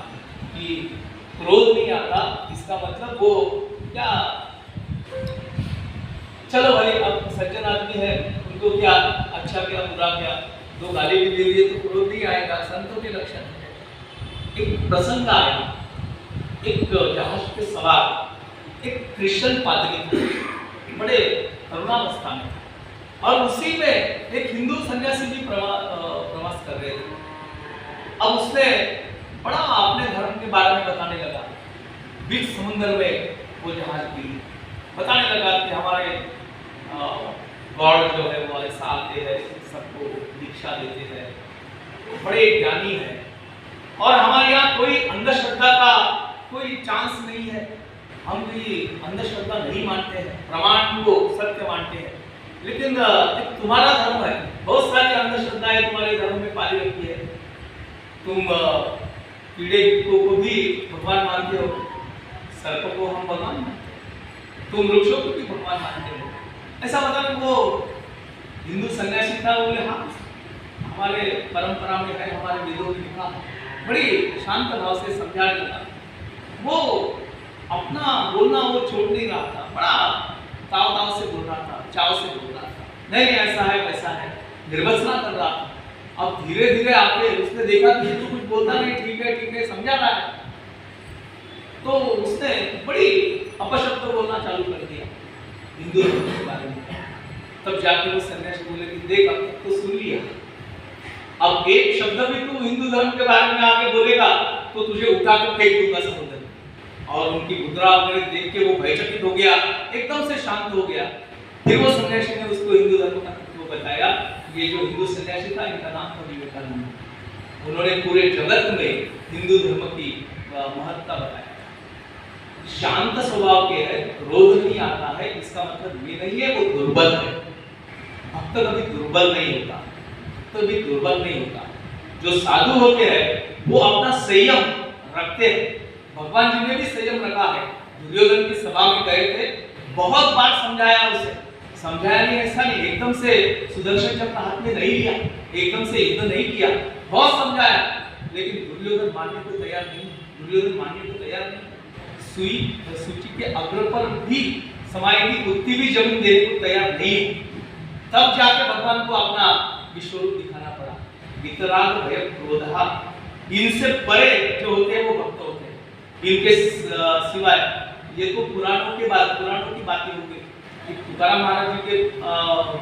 [SPEAKER 1] कि क्रोध नहीं आता, इसका मतलब वो क्या, चलो भाई अब सज्जन आदमी है, उनको क्या अच्छा क्या बुरा क्या, दो गाली भी दे दिए तो क्रोध नहीं आएगा, संतों के लक्षण है। एक प्रसंग आया, एक जहाज पे सवार एक क्रिश्चियन पादरी थे, बड़े करुणावस्था में, और उसी में एक हिंदू सन्यासी भी प्रवास कर रहे थे। अब उसने बड़ा अपने धर्म के बारे में बताने लगा। बीच समुद्र में वो जहाज गिरी, बताने लगा कि हमारे गॉड जो है वो ऐसा आते हैं, सबको दीक्षा देते हैं, बड़े ज्ञानी हैं, और हमारे यहाँ कोई अंधश्रद्धा का कोई चांस नहीं है। हम भी अंधश्रद्धा नहीं मानते हैं, प्रमाण को सत्य मानते हैं। लेकिन तुम्हारा धर्म है, बहुत सारी अंधश्रद्धाएं तुम्हारे धर्म में पाली रखी है। तुम कीड़े को भी भगवान मानते हो, सर्प को हम भगवान मानते हैं, तुम वृक्षों को भी भगवान मानते हो। ऐसा मतलब वो हिंदू सन्यासी था, बोले हाँ हमारे परंपरा में है, हमारे वेदों में लिखा। बड़ी शांत भाव से समझाने लगा। वो अपना बोलना वो छोड़ नहीं रहा था, बड़ा ताव से बोल रहा था, चाव से बोल रहा था, नहीं ऐसा है वैसा है, निर्वचना कर रहा था। अब धीरे धीरे आके उसने देखा कि तू कुछ बोलता नहीं, ठीक है समझा रहा है, तो उसने बड़ी अपशब्द बोलना चालू कर दिया हिंदू धर्म के बारे में। तब जाके वो सन्यासी बोले कि देख अब तो सुन लिया, अब एक शब्द भी तू हिंदू धर्म के बारे में आके बोलेगा तो तुझे उठा कर फेंक दूंगा समुद्र में। और उनकी मुद्रा वगैरह देख के वो भयचकित हो गया, एकदम से शांत हो गया। फिर वो सन्यासी ने उसको हिंदू धर्म का तत्व बताया। ये जो हिंदू सन्यासी था, इनका नाम था विवेकानंद। उन्होंने पूरे जगत में हिंदू धर्म की महत्ता बताया। शांत स्वभाव के है, क्रोध नहीं आता है, इसका मतलब ये नहीं है वो दुर्बल है। भक्त कभी दुर्बल नहीं होता, कभी दुर्बल नहीं होता। जो साधु होते हैं वो अपना संयम रखते हैं। भगवान जी ने भी संयम रखा है। दुर्योधन की सभा में गए थे, बहुत बार समझाया उसे, समझाया नहीं ऐसा नहीं, एकदम से सुदर्शन चक्र हाथ में नहीं लिया, एकदम से युद्ध नहीं किया, बहुत समझाया, लेकिन दुर्योधन मानने को तैयार नहीं। दुर्योधन मानने को तैयार नहीं। सुई सूची के अग्र पर भी समाएगी, उतनी भी जमीन देने को तैयार नहीं। तब जाके भगवान को अपना विश्वरूप दिखाना पड़ा। वितराग भय क्रोधः, इनसे परे जो होते हैं वो भक्त होते हैं। इनके सिवाय ये तो पुराणों की बातें हो गई। तुकाराम महाराज जी के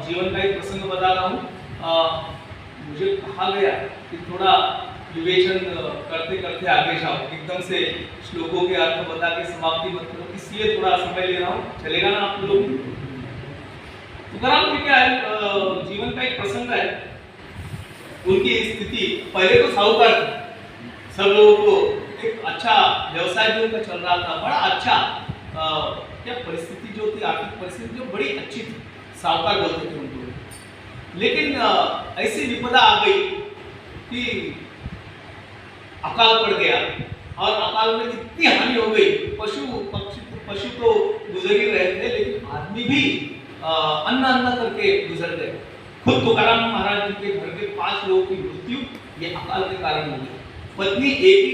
[SPEAKER 1] जीवन का एक प्रसंग बता रहा हूँ। मुझे कहा गया कि थोड़ा विवेचन करते करते आगे जाओ, एकदम से श्लोकों के अर्थ बता के समाप्ति मत करो। इसलिए थोड़ा समय ले रहा हूँ, चलेगा ना आप लोग? तुकाराम जी क्या है, जीवन का एक प्रसंग है। उनकी स्थिति पहले तो साहूकार थे, सब लोगों को एक अच्छा व्यवसाय भी उनका चल रहा था, बड़ा अच्छा क्या परिस्थिति जो थी, आर्थिक परिस्थिति जो बड़ी अच्छी थी, साहूकार बोलते थे उनको। लेकिन ऐसी विपदा आ गई कि अकाल पड़ गया, और अकाल में इतनी हानि हो गई, पशु तो गुजर ही रहे थे, लेकिन आदमी भी अन्न करके गुजर गए। खुद तुकाराम महाराज जी के घर के 5 लोगों की मृत्यु ये अकाल के कारण हो गई। पत्नी एक ही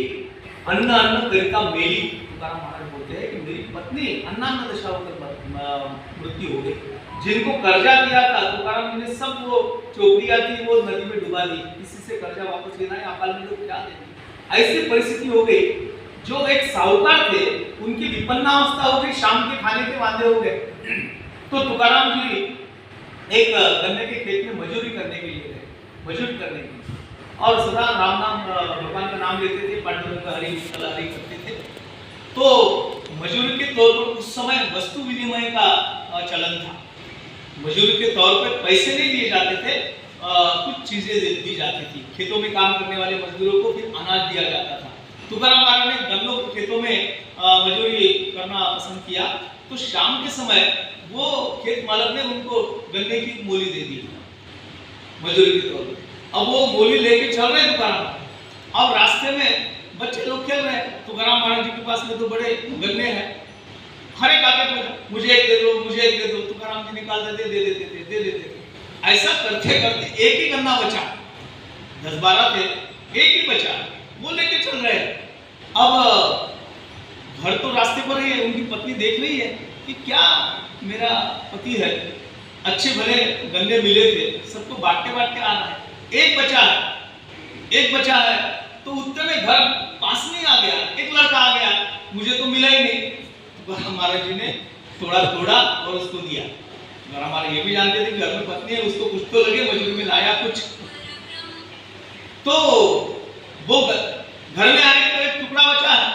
[SPEAKER 1] अन्न करिता मेली, तुकाराम महाराज बोलते हैं कि मेरी पत्नी अन्न दशा होकर मृत्यु हो गई। जिनको कर्जा दिया था तुकाराम जी ने, सब वो चौकड़ियां थी वो नदी में डुबा दी। किसी से कर्जा वापस लेना है, अकाल में लोग क्या देंगे? ऐसी परिस्थिति हो गई। जो एक साहूकार थे उनकी विपन्नावस्था हो गई, शाम के खाने के वादे हो गए। तो तुकाराम जी एक गन्ने के खेत में मजूरी करने के लिए गए, मजूरी करने के लिए, और सदा राम नाम भगवान का नाम लेते थे, पांडुरंग का हरि हरि करते थे। तो मजूरी के तौर पर उस समय वस्तु विनिमय का चलन था। मजूरी के तौर पर पैसे नहीं दिए जाते थे, कुछ चीजें दी जाती थी। खेतों में काम करने वाले मजदूरों को फिर अनाज दिया जाता था। तुकाराम महाराज ने गन्नों के खेतों में मजूरी करना पसंद किया, तो शाम के समय वो खेत मालक ने उनको गन्ने की मूली दे दी मजूरी के तौर पर। अब वो मूली लेके चल रहे तुकाराम, अब रास्ते में बच्चे लोग खेल रहे हैं। तुकाराम महाराज जी के पास में तो बड़े गन्ने हैं, हर एक आके मुझे एक दे दो, मुझे एक दे दो। तुकाराम जी निकाल देते, दे देते थे। ऐसा करते करते एक ही गन्ना बचा, 10-12 थे, एक ही बचा, वो लेके चल रहे हैं। अब घर तो रास्ते पर ही है, उनकी पत्नी देख रही है कि क्या मेरा पति है, अच्छे भले गन्ने मिले थे, सबको बांटते बांटते आ रहा है, एक बचा है। तो उतने में घर पास में आ गया, एक लड़का आ गया, मुझे तो मिला ही नहीं। तो महाराज जी ने थोड़ा और उसको दिया। हमारे ये भी जानते थे कि घर में पत्नी है, उसको कुछ तो लगे, मजूरी में लाया कुछ। तो वो घर में आए तो एक टुकड़ा बचा है।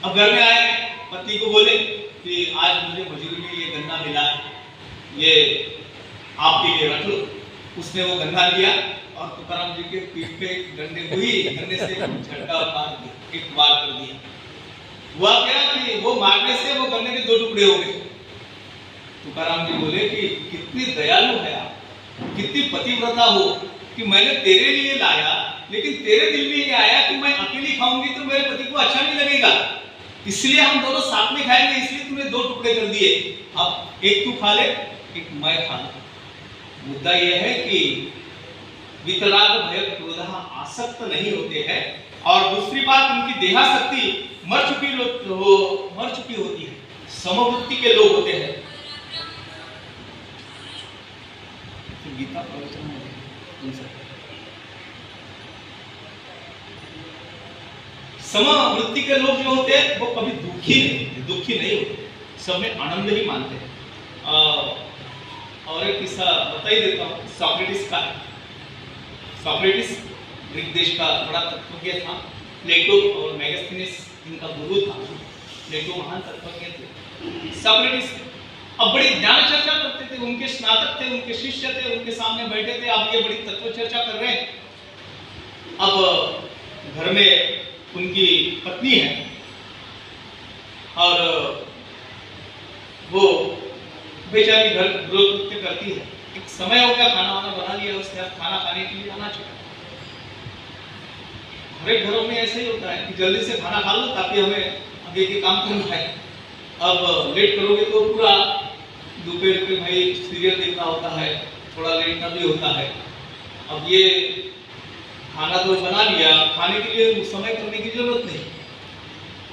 [SPEAKER 1] अब घर में आए, पत्नी को बोले कि आज मुझे मजूरी में ये गन्ना मिला है, ये आपके लिए रख लो। उसने वो गन्ना लिया और तुकाराम जी के पीठ पे गन्ने से झटका मार दिया, एक बार कर दिया। हुआ क्या कि वो मारने से वो गन्ने के 2 टुकड़े हो गए। तुकाराम जी बोले कि कितनी दयालु है आप, कितनी पतिव्रता हो कि मैंने तेरे लिए लाया, लेकिन तेरे दिल में ये आया कि मैं अकेली खाऊंगी तो मेरे पति को अच्छा नहीं लगेगा, इसलिए हम दोनों साथ में खाएंगे, इसलिए तूने 2 टुकड़े कर दिए। अब एक तू खा ले, एक मैं खा लूं। मुद्दा यह है कि वितराग भय क्रोध आसक्त नहीं होते हैं, और दूसरी बात उनकी देहाशक्ति मर चुकी होती है, समवृत्ति के लोग होते हैं। गीता प्रवचन समवृत्ति के लोग जो होते हैं वो कभी दुखी नहीं होते, सब में आनंद ही मानते हैं। और एक किस्सा बता ही देता हूँ, सॉक्रेटिस का। सॉक्रेटिस ग्रीक देश का बड़ा तत्वज्ञ था। प्लेटो और मेगास्थनीज इनका गुरु था। प्लेटो महान तत्वज्ञ थे, सॉक्रेटिस अब बड़ी ज्ञान चर्चा करते थे, उनके स्नातक थे, उनके शिष्य थे, उनके सामने बैठे थे। अब ये बड़ी तत्व चर्चा कर रहे हैं। अब घर में उनकी पत्नी है और वो बेचारी घर गृहकृत्य करती है। एक समय हो गया, खाना वाना बना लिया उसने, अब खाना खाने के लिए आना चाहिए। हर एक घरों में ऐसे ही होता है कि जल्दी से खाना खा लो ताकि हमें आगे के काम करना है। अब लेट करोगे तो पूरा दोपहर के भाई सीरियल देखना होता है, थोड़ा लेटना भी होता है। अब ये खाना तो बना लिया, खाने के लिए समय करने की जरूरत नहीं,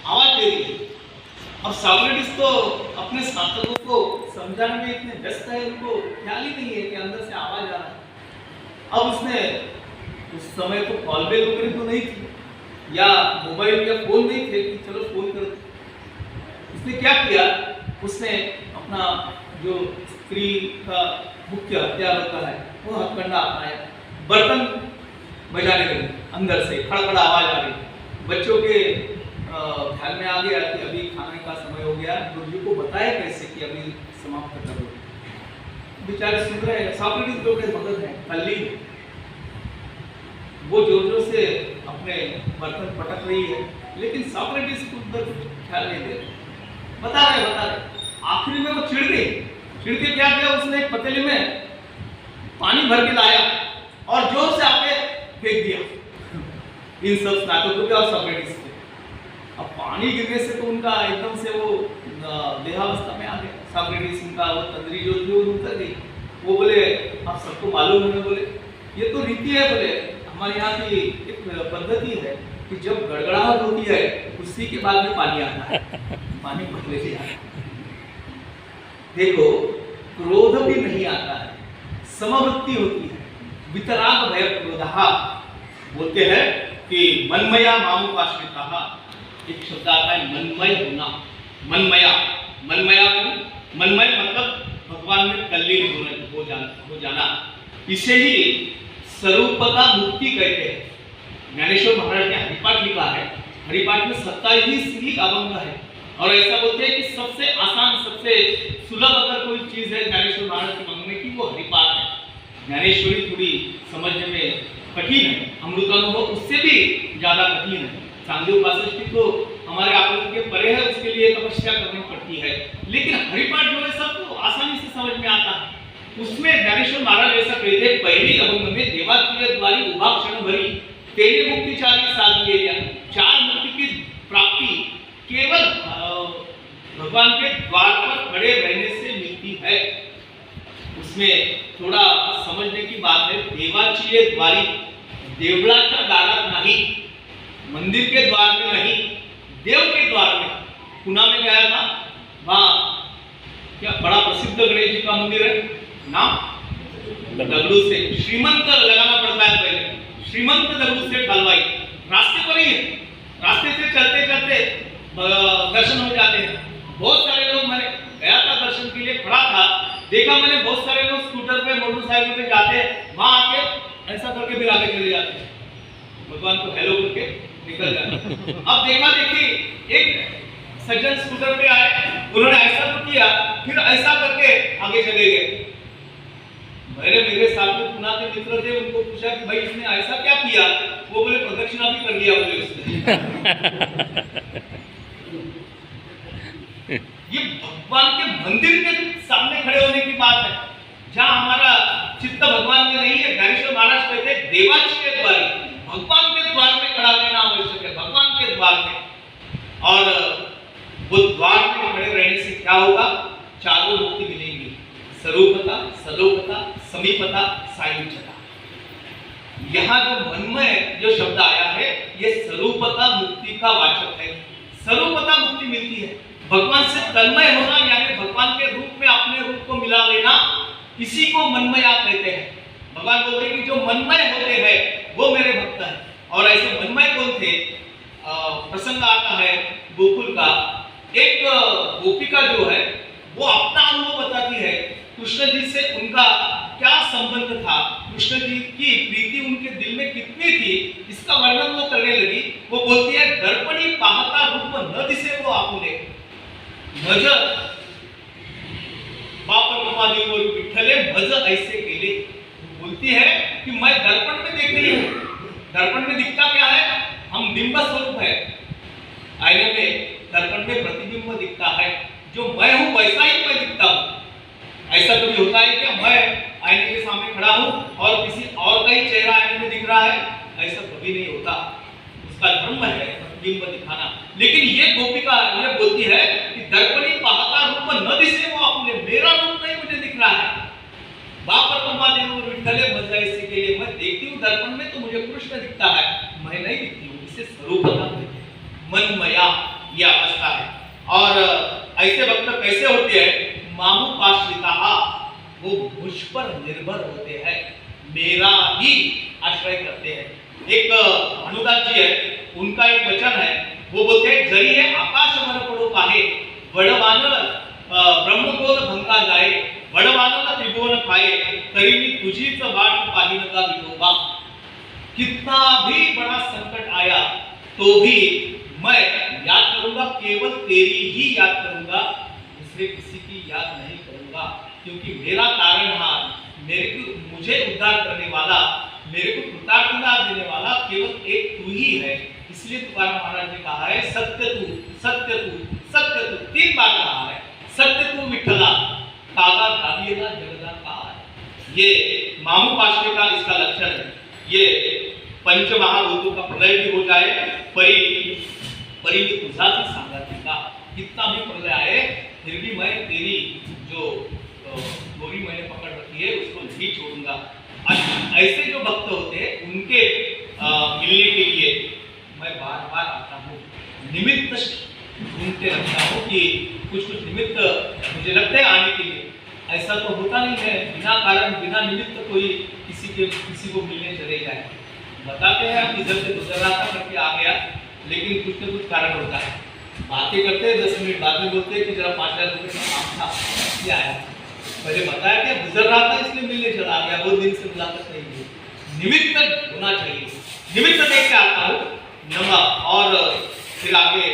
[SPEAKER 1] आवाज दे रही है। अब सॉक्रेटिस तो अपने स्नातकों को समझाने में इतने व्यस्त है, उनको ख्याल ही नहीं है कि अंदर से आवाज आ रहा है। अब उसने उस समय तो कॉल बेल वगैरह तो नहीं थी, या मोबाइल या फोन नहीं थे कि चलो फोन करते। उसने क्या किया, उसने अपना जो स्त्री का मुख्य हथियार होता है वो हथकंडा अपनाया, बर्तन बजाने लगे, अंदर से खड़खड़ा आवाज आ रही। बच्चों के ख्याल में आ गया कि अभी खाना का समय हो गया, गुरुजी को बताया कैसे कि अभी समाप्त करो। बेचारे सुन रहे हैं, सॉक्रेटिस लोग के मगज है तल्लीन, वो जोर जोर से अपने बर्तन पटक रही है, लेकिन सॉक्रेटिस को उधर कुछ ख्याल नहीं दे रहे, बता रहे। आखिरी में वो चिढ़ गई, चिढ़ के क्या किया, उसने एक पतीले में पानी भर के लाया और जोर से आके फेंक दिया इन सब स्नातकों पे और सॉक्रेटिस पे। अब पानी गिरने से तो उनका एकदम से वो देहावस्था में आ गया। सॉक्रेटिस उनका वो तंद्री जो थी वो उतर गई। वो बोले आप सबको मालूम है, बोले ये तो रीति है, बोले हमारे यहाँ की एक पद्धति है कि जब गड़गड़ाहट होती है उसी के बाद में पानी आता है, पानी पहले से आता है। देखो क्रोध भी नहीं आता है, समवृत्ति होती है, वितराग भय क्रोधः। बोलते हैं कि मनमया मामुपाश्रितः, एक शब्द आता है मनमय होना, मनमया, मनमया मनमय मतलब भगवान में तल्लीन हो जाना। इसे ही स्वरूपता मुक्ति कहते हैं। ज्ञानेश्वर महाराज ने हरिपाठ लिखा है, हरिपाठ में 27 अभंग है और ऐसा बोलते हैं कि सबसे आसान, सबसे सुलभ अगर कोई चीज है ज्ञानेश्वर महाराज के मंगने की, वो हरिपाठ है। ज्ञानेश्वरी थोड़ी समझने में कठिन है, अमृतानुभव उससे भी ज्यादा कठिन है। चांदोग वाशिष्ठी तो हमारे आकलन के परे है, उसके लिए तपस्या करनी पड़ती है, लेकिन हरिपाठ जो है सबको आसानी से समझ में आता है। उसमें ज्ञानेश्वर महाराज ऐसा कहते हैं, पहली अभंग में देवात्मीय द्वारी उभा क्षण भरी तेरे मुक्ति चारी साध ले लिया। 4 मुक्ति की प्राप्ति केवल भगवान के द्वार पर खड़े रहने से मिलती है। उसमें थोड़ा समझने की बात है, देवाचीय द्वारी, देवळाच्या दारात नहीं, मंदिर के द्वार में नहीं, देव के द्वार में। पुणे में गया था, वहाँ क्या बड़ा प्रसिद्ध गणेश जी का मंदिर है, नाम दगड़ू से श्रीमंत लगाना पड़ता है, पहले श्रीमंत दगड़ू से ढलवाई, रास्ते पर ही है, रास्ते से चलते चलते दर्शन हो जाते हैं। बहुत सारे लोग, मैंने गया था दर्शन के लिए, खड़ा था, देखा मैंने बहुत सारे लोग स्कूटर पे मोटरसाइकिल पे जाते हैं, वहां आके ऐसा करके फिर आगे चले जाते हैं, भगवान को हेलो करके निकल जाते हैं। अब देखा देखी एक सज्जन स्कूटर पे आए, उन्होंने ऐसा तो किया, फिर ऐसा करके आगे चले गए। मेरे साथ में पुणे के मित्र थे, उनको पूछा कि भाई इसने ऐसा क्या किया, वो बोले प्रदक्षिणा भी कर लिया, बोले उसने। ये भगवान के मंदिर के सामने खड़े होने की बात है, जहां हमारा चित्त भगवान में नहीं है। ज्ञानेश्वर महाराज कहते हैं देवाची के द्वार, भगवान के द्वार में खड़ा रहना आवश्यक है, भगवान के द्वार में। और वो द्वार में खड़े रहने से क्या होगा, चारों मुक्ति मिलेंगी, स्वरूपता, सलोकता, समीपता, सायुज्यता। यहाँ जो मनमय जो शब्द आया है, ये स्वरूपता मुक्ति का वाचक है। स्वरूपता मुक्ति मिलती है, भगवान से तन्मय होना, यानी भगवान के रूप में अपने रूप को मिला लेना, इसी को मनमया कहते हैं। भगवान बोलते हैं कि जो मनमय होते हैं वो मेरे भक्त हैं। और ऐसे मनमय कौन थे, प्रसंग आता है गोकुल का। एक गोपिका जो है वो अपना अनुभव बताती है, कृष्ण जी से उनका क्या संबंध था, कृष्ण जी की प्रीति उनके दिल में कितनी थी, इसका वर्णन वो करने लगी। वो बोलती है, दर्पणी पाहता रूप न दिसे वो आपुले, भज बापर उपाधि को विठ्ठले भज ऐसे केले। बोलती है कि मैं दर्पण में देख रही हूँ, दर्पण में दिखता क्या है, हम बिंब स्वरूप है, आईने में दर्पण में प्रतिबिंब दिखता है, जो मैं हूँ वैसा ही मैं दिखता हूँ। ऐसा कभी होता है क्या, मैं आईने के सामने खड़ा हूँ और किसी और का ही चेहरा आईने में दिख रहा है, ऐसा कभी नहीं होता। उसका धर्म है प्रतिबिंब दिखाना। लेकिन ये गोपिका ये बोलती है कि दर्पणी पाहता रूप न दिसे वो अपने, मेरा रूप नहीं मुझे दिख रहा है। बापर विठ्ठले भज ऐसे के लिए, मैं देखती हूँ दर्पण में तो मुझे कृष्ण दिखता है, मैं नहीं दिखती हूँ। इसे स्वरूपता मनमया ये अवस्था है। और ऐसे भक्त कैसे होते हैं, मामुपाश्रिताः, वो मुझ पर निर्भर होते हैं, मेरा ही आश्रय करते हैं। एक अनुदास जी है, उनका एक वचन है, वो बोलते हैं, जरी है आकाश मन पडो पाहे, वडवानल ब्रह्मगोल भंगा जाए, वडवानल त्रिभुवन खाए, तरी मी तुझीच वाट पाहिन का विठोबा। कितना भी बड़ा संकट आया तो भी मैं याद करूंगा, केवल तेरी ही याद करूंगा, दूसरे किसी की याद नहीं करूंगा, क्योंकि मेरा तारणहार, मुझे उद्धार करने वाला, मेरे को कृतार्थता देने वाला केवल एक तू ही है। इसलिए तुकाराम महाराज ने कहा है, सत्य तू, सत्य तू, सत्य तू, 3 बार कहा है। सत्य तू विठ्ठला, कागा काव्यला जगदा काय। ये मामू पाशवे का इसका लक्षण है। ये पंच महाभूतों का प्रलय भी हो जाए, परी तुझा की सांगती का, कितना भी प्रलय आए फिर भी मैं तेरी जो डोरी मैंने पकड़ रखी है उसको नहीं छोड़ूंगा। ऐसे जो भक्त होते हैं उनके मिलने के लिए मैं बार बार आता हूँ, निमित्त ढूंढते रहता हूँ कि कुछ निमित्त मुझे लगता है आने के लिए। ऐसा तो होता नहीं है बिना कारण बिना निमित्त कोई किसी को मिलने चले जाए। बताते हैं हम इधर से गुजर रहा था करके आ गया, लेकिन कुछ न कुछ कारण होता है। बातें करते हैं, 10 मिनट बाद में बोलते हैं कि जरा 5,000 रुपये का काम था इसलिए आया। पहले बताया कि गुजर रहा था इसलिए मिलने चला गया, बहुत दिन से मुलाकात नहीं हुई। निमित्त होना चाहिए, निमित्त देख के आता हूँ नमः। और फिर आगे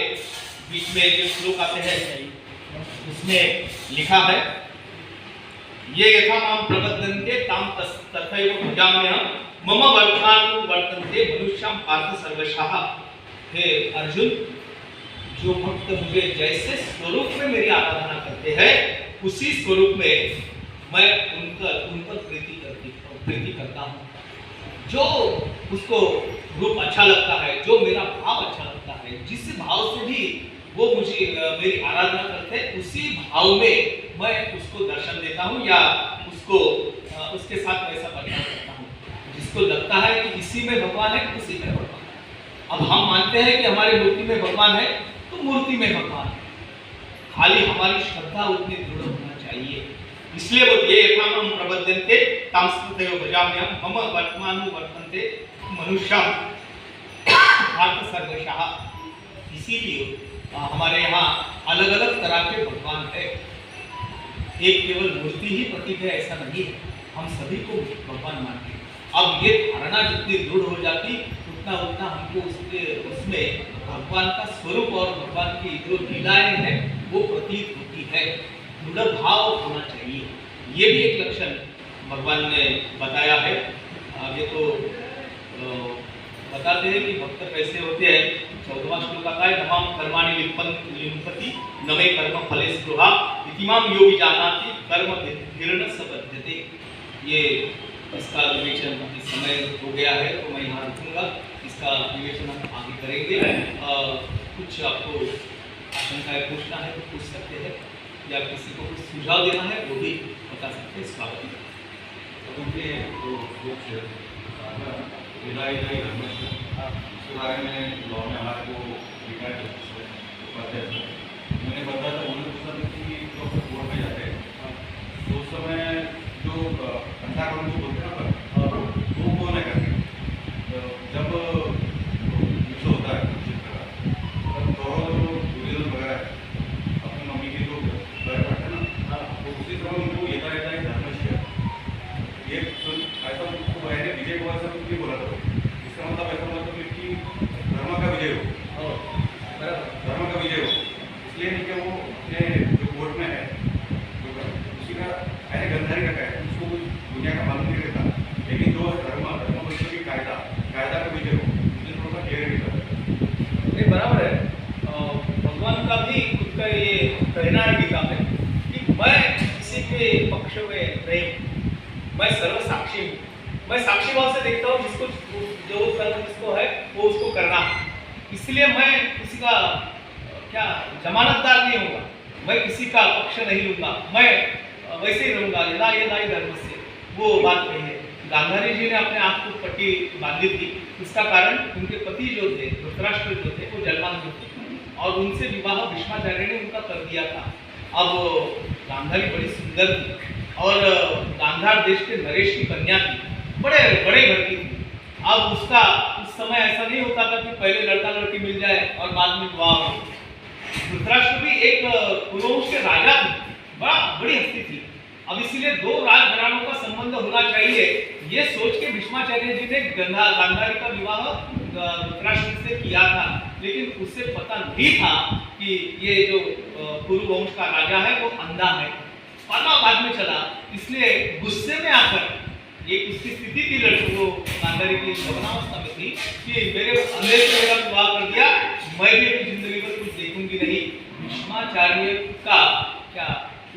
[SPEAKER 1] बीच में जो श्लोक आते हैं उसमें लिखा है, ये यथा माम प्रबद्धन्ते ताम तथैव भजाम्यहम् मम वर्तानु वर्तन्ते मनुष्यं पार्थ सर्वशः। हे अर्जुन, जो भक्त मुझे जैसे स्वरूप में मेरी आराधना करते हैं उसी स्वरूप में मैं उन पर प्रीति करता हूँ। जो उसको रूप अच्छा लगता है, जो मेरा भाव अच्छा लगता है, जिस भाव से भी वो मुझे मेरी आराधना करते हैं उसी भाव में मैं उसको दर्शन देता हूँ या उसको उसके साथ वैसा बर्ताव करता हूँ। जिसको लगता है कि इसी में भगवान है उसी में भगवान है। अब हम मानते हैं कि हमारी मूर्ति में भगवान है तो मूर्ति में भगवान है, खाली हमारी श्रद्धा उतनी दृढ़ होना चाहिए। इसलिए वो ये यथामं प्रबध्यन्ते तां तथैव भजाम्यहम् मम वर्तमानो वर्तन्ते मनुष्यं पार्थ सर्वशः। इसीलिए हमारे यहाँ अलग अलग तरह के भगवान है, एक केवल मूर्ति ही प्रतीक है ऐसा नहीं है, हम सभी को भगवान मानते हैं। अब ये धारणा जितनी दृढ़ हो जाती उतना हमको उसमें भगवान का स्वरूप और भगवान की जो लीलाएं हैं वो प्रतीत होती है। दृढ़ भाव होना चाहिए, ये भी एक लक्षण भगवान ने बताया है। आगे तो बताते हैं कि भक्त कैसे होते हैं। 14वां श्लोक आता है, नमाम कर्माणि लिम्पति नमे कर्म फले स्पृहा इतिमाम योगी जानाति कर्म विधिर्न सबध्यते। ये इसका विवेचन इस समय हो गया है तो मैं यहाँ रुकूंगा, इसका विवेचन हम आगे करेंगे। कुछ आपको आशंकाएं पूछना है तो पूछ सकते हैं या किसी को कुछ सुझाव देना है वो भी बता सकते हैं। स्वागत है।
[SPEAKER 3] उसके बारे में लॉ में हमारे को लिखा है, मैंने बताया था उन्होंने पूछा था कि जो कोर्ट में जाते हैं तो उस समय जो घंटा कौन जो बोलते हैं ना वो कौन है करके जब विषय होता है तब दोनों जो वगैरह अपनी मम्मी की जो घर बैठे ना तो उसी समय उनको ये रहता है धर्मश्य ये ऐसा उसको मैंने विजय कुमार से कुछ नहीं बोला था। इसका मतलब ऐसा मतलब कि धर्म का विजय हो, धर्म का विजय हो, इसलिए नहीं कि वो अपने जो कोर्ट में है उसी का ऐसे गंधारी का है, उसको दुनिया का मालूम नहीं रहता, लेकिन जो धर्म बच्चों की कायदा का विजय हो इसलिए थोड़ा सा क्लियर नहीं करता।
[SPEAKER 1] ये बराबर है। भगवान का भी खुद का ये कहना है गीता में कि मैं किसी के पक्ष में नहीं, मैं सर्व साक्षी हूँ। मैं साक्षी भाव से देखता हूँ, जिसको जो कर्म जिसको है वो उसको करना है। इसलिए मैं किसी का क्या जमानतदार नहीं होगा, मैं किसी का पक्ष नहीं लूंगा, मैं वैसे ही रहूंगा यदा यदा धर्म से। वो बात कही है। गांधारी जी ने अपने आप को पट्टी बांधी थी, इसका कारण उनके पति जो थे धृतराष्ट्र जो थे वो जलवान थे और उनसे विवाह भीष्माचार्य ने उनका कर दिया था। अब गांधारी बड़ी सुंदर थी और गांधार देश के नरेश की कन्या थी, बड़े बड़े घर की थी। अब उसका उस समय ऐसा नहीं होता था कि पहले लड़का लड़की मिल जाए और बाद में विवाह हो। धृतराष्ट्र भी एक कुरुवंश के राजा थे, बड़ी हस्ती थी। अब इसीलिए दो राजघरानों का संबंध होना चाहिए, ये सोच के भीष्माचार्य जी ने गांधारी का विवाह धृतराष्ट्र से किया था। लेकिन उसे पता नहीं था कि ये जो कुरु वंश का राजा है वो अंधा है, बाद में चला। इसलिए गुस्से में आकर ये उसकी स्थिति थी, लड़की को गांधारी की यौवनावस्था में थी कि मेरे अंधे से मेरा विवाह कर दिया, मैं भी अपनी जिंदगी में कुछ देखूंगी नहीं। भीष्माचार्य का क्या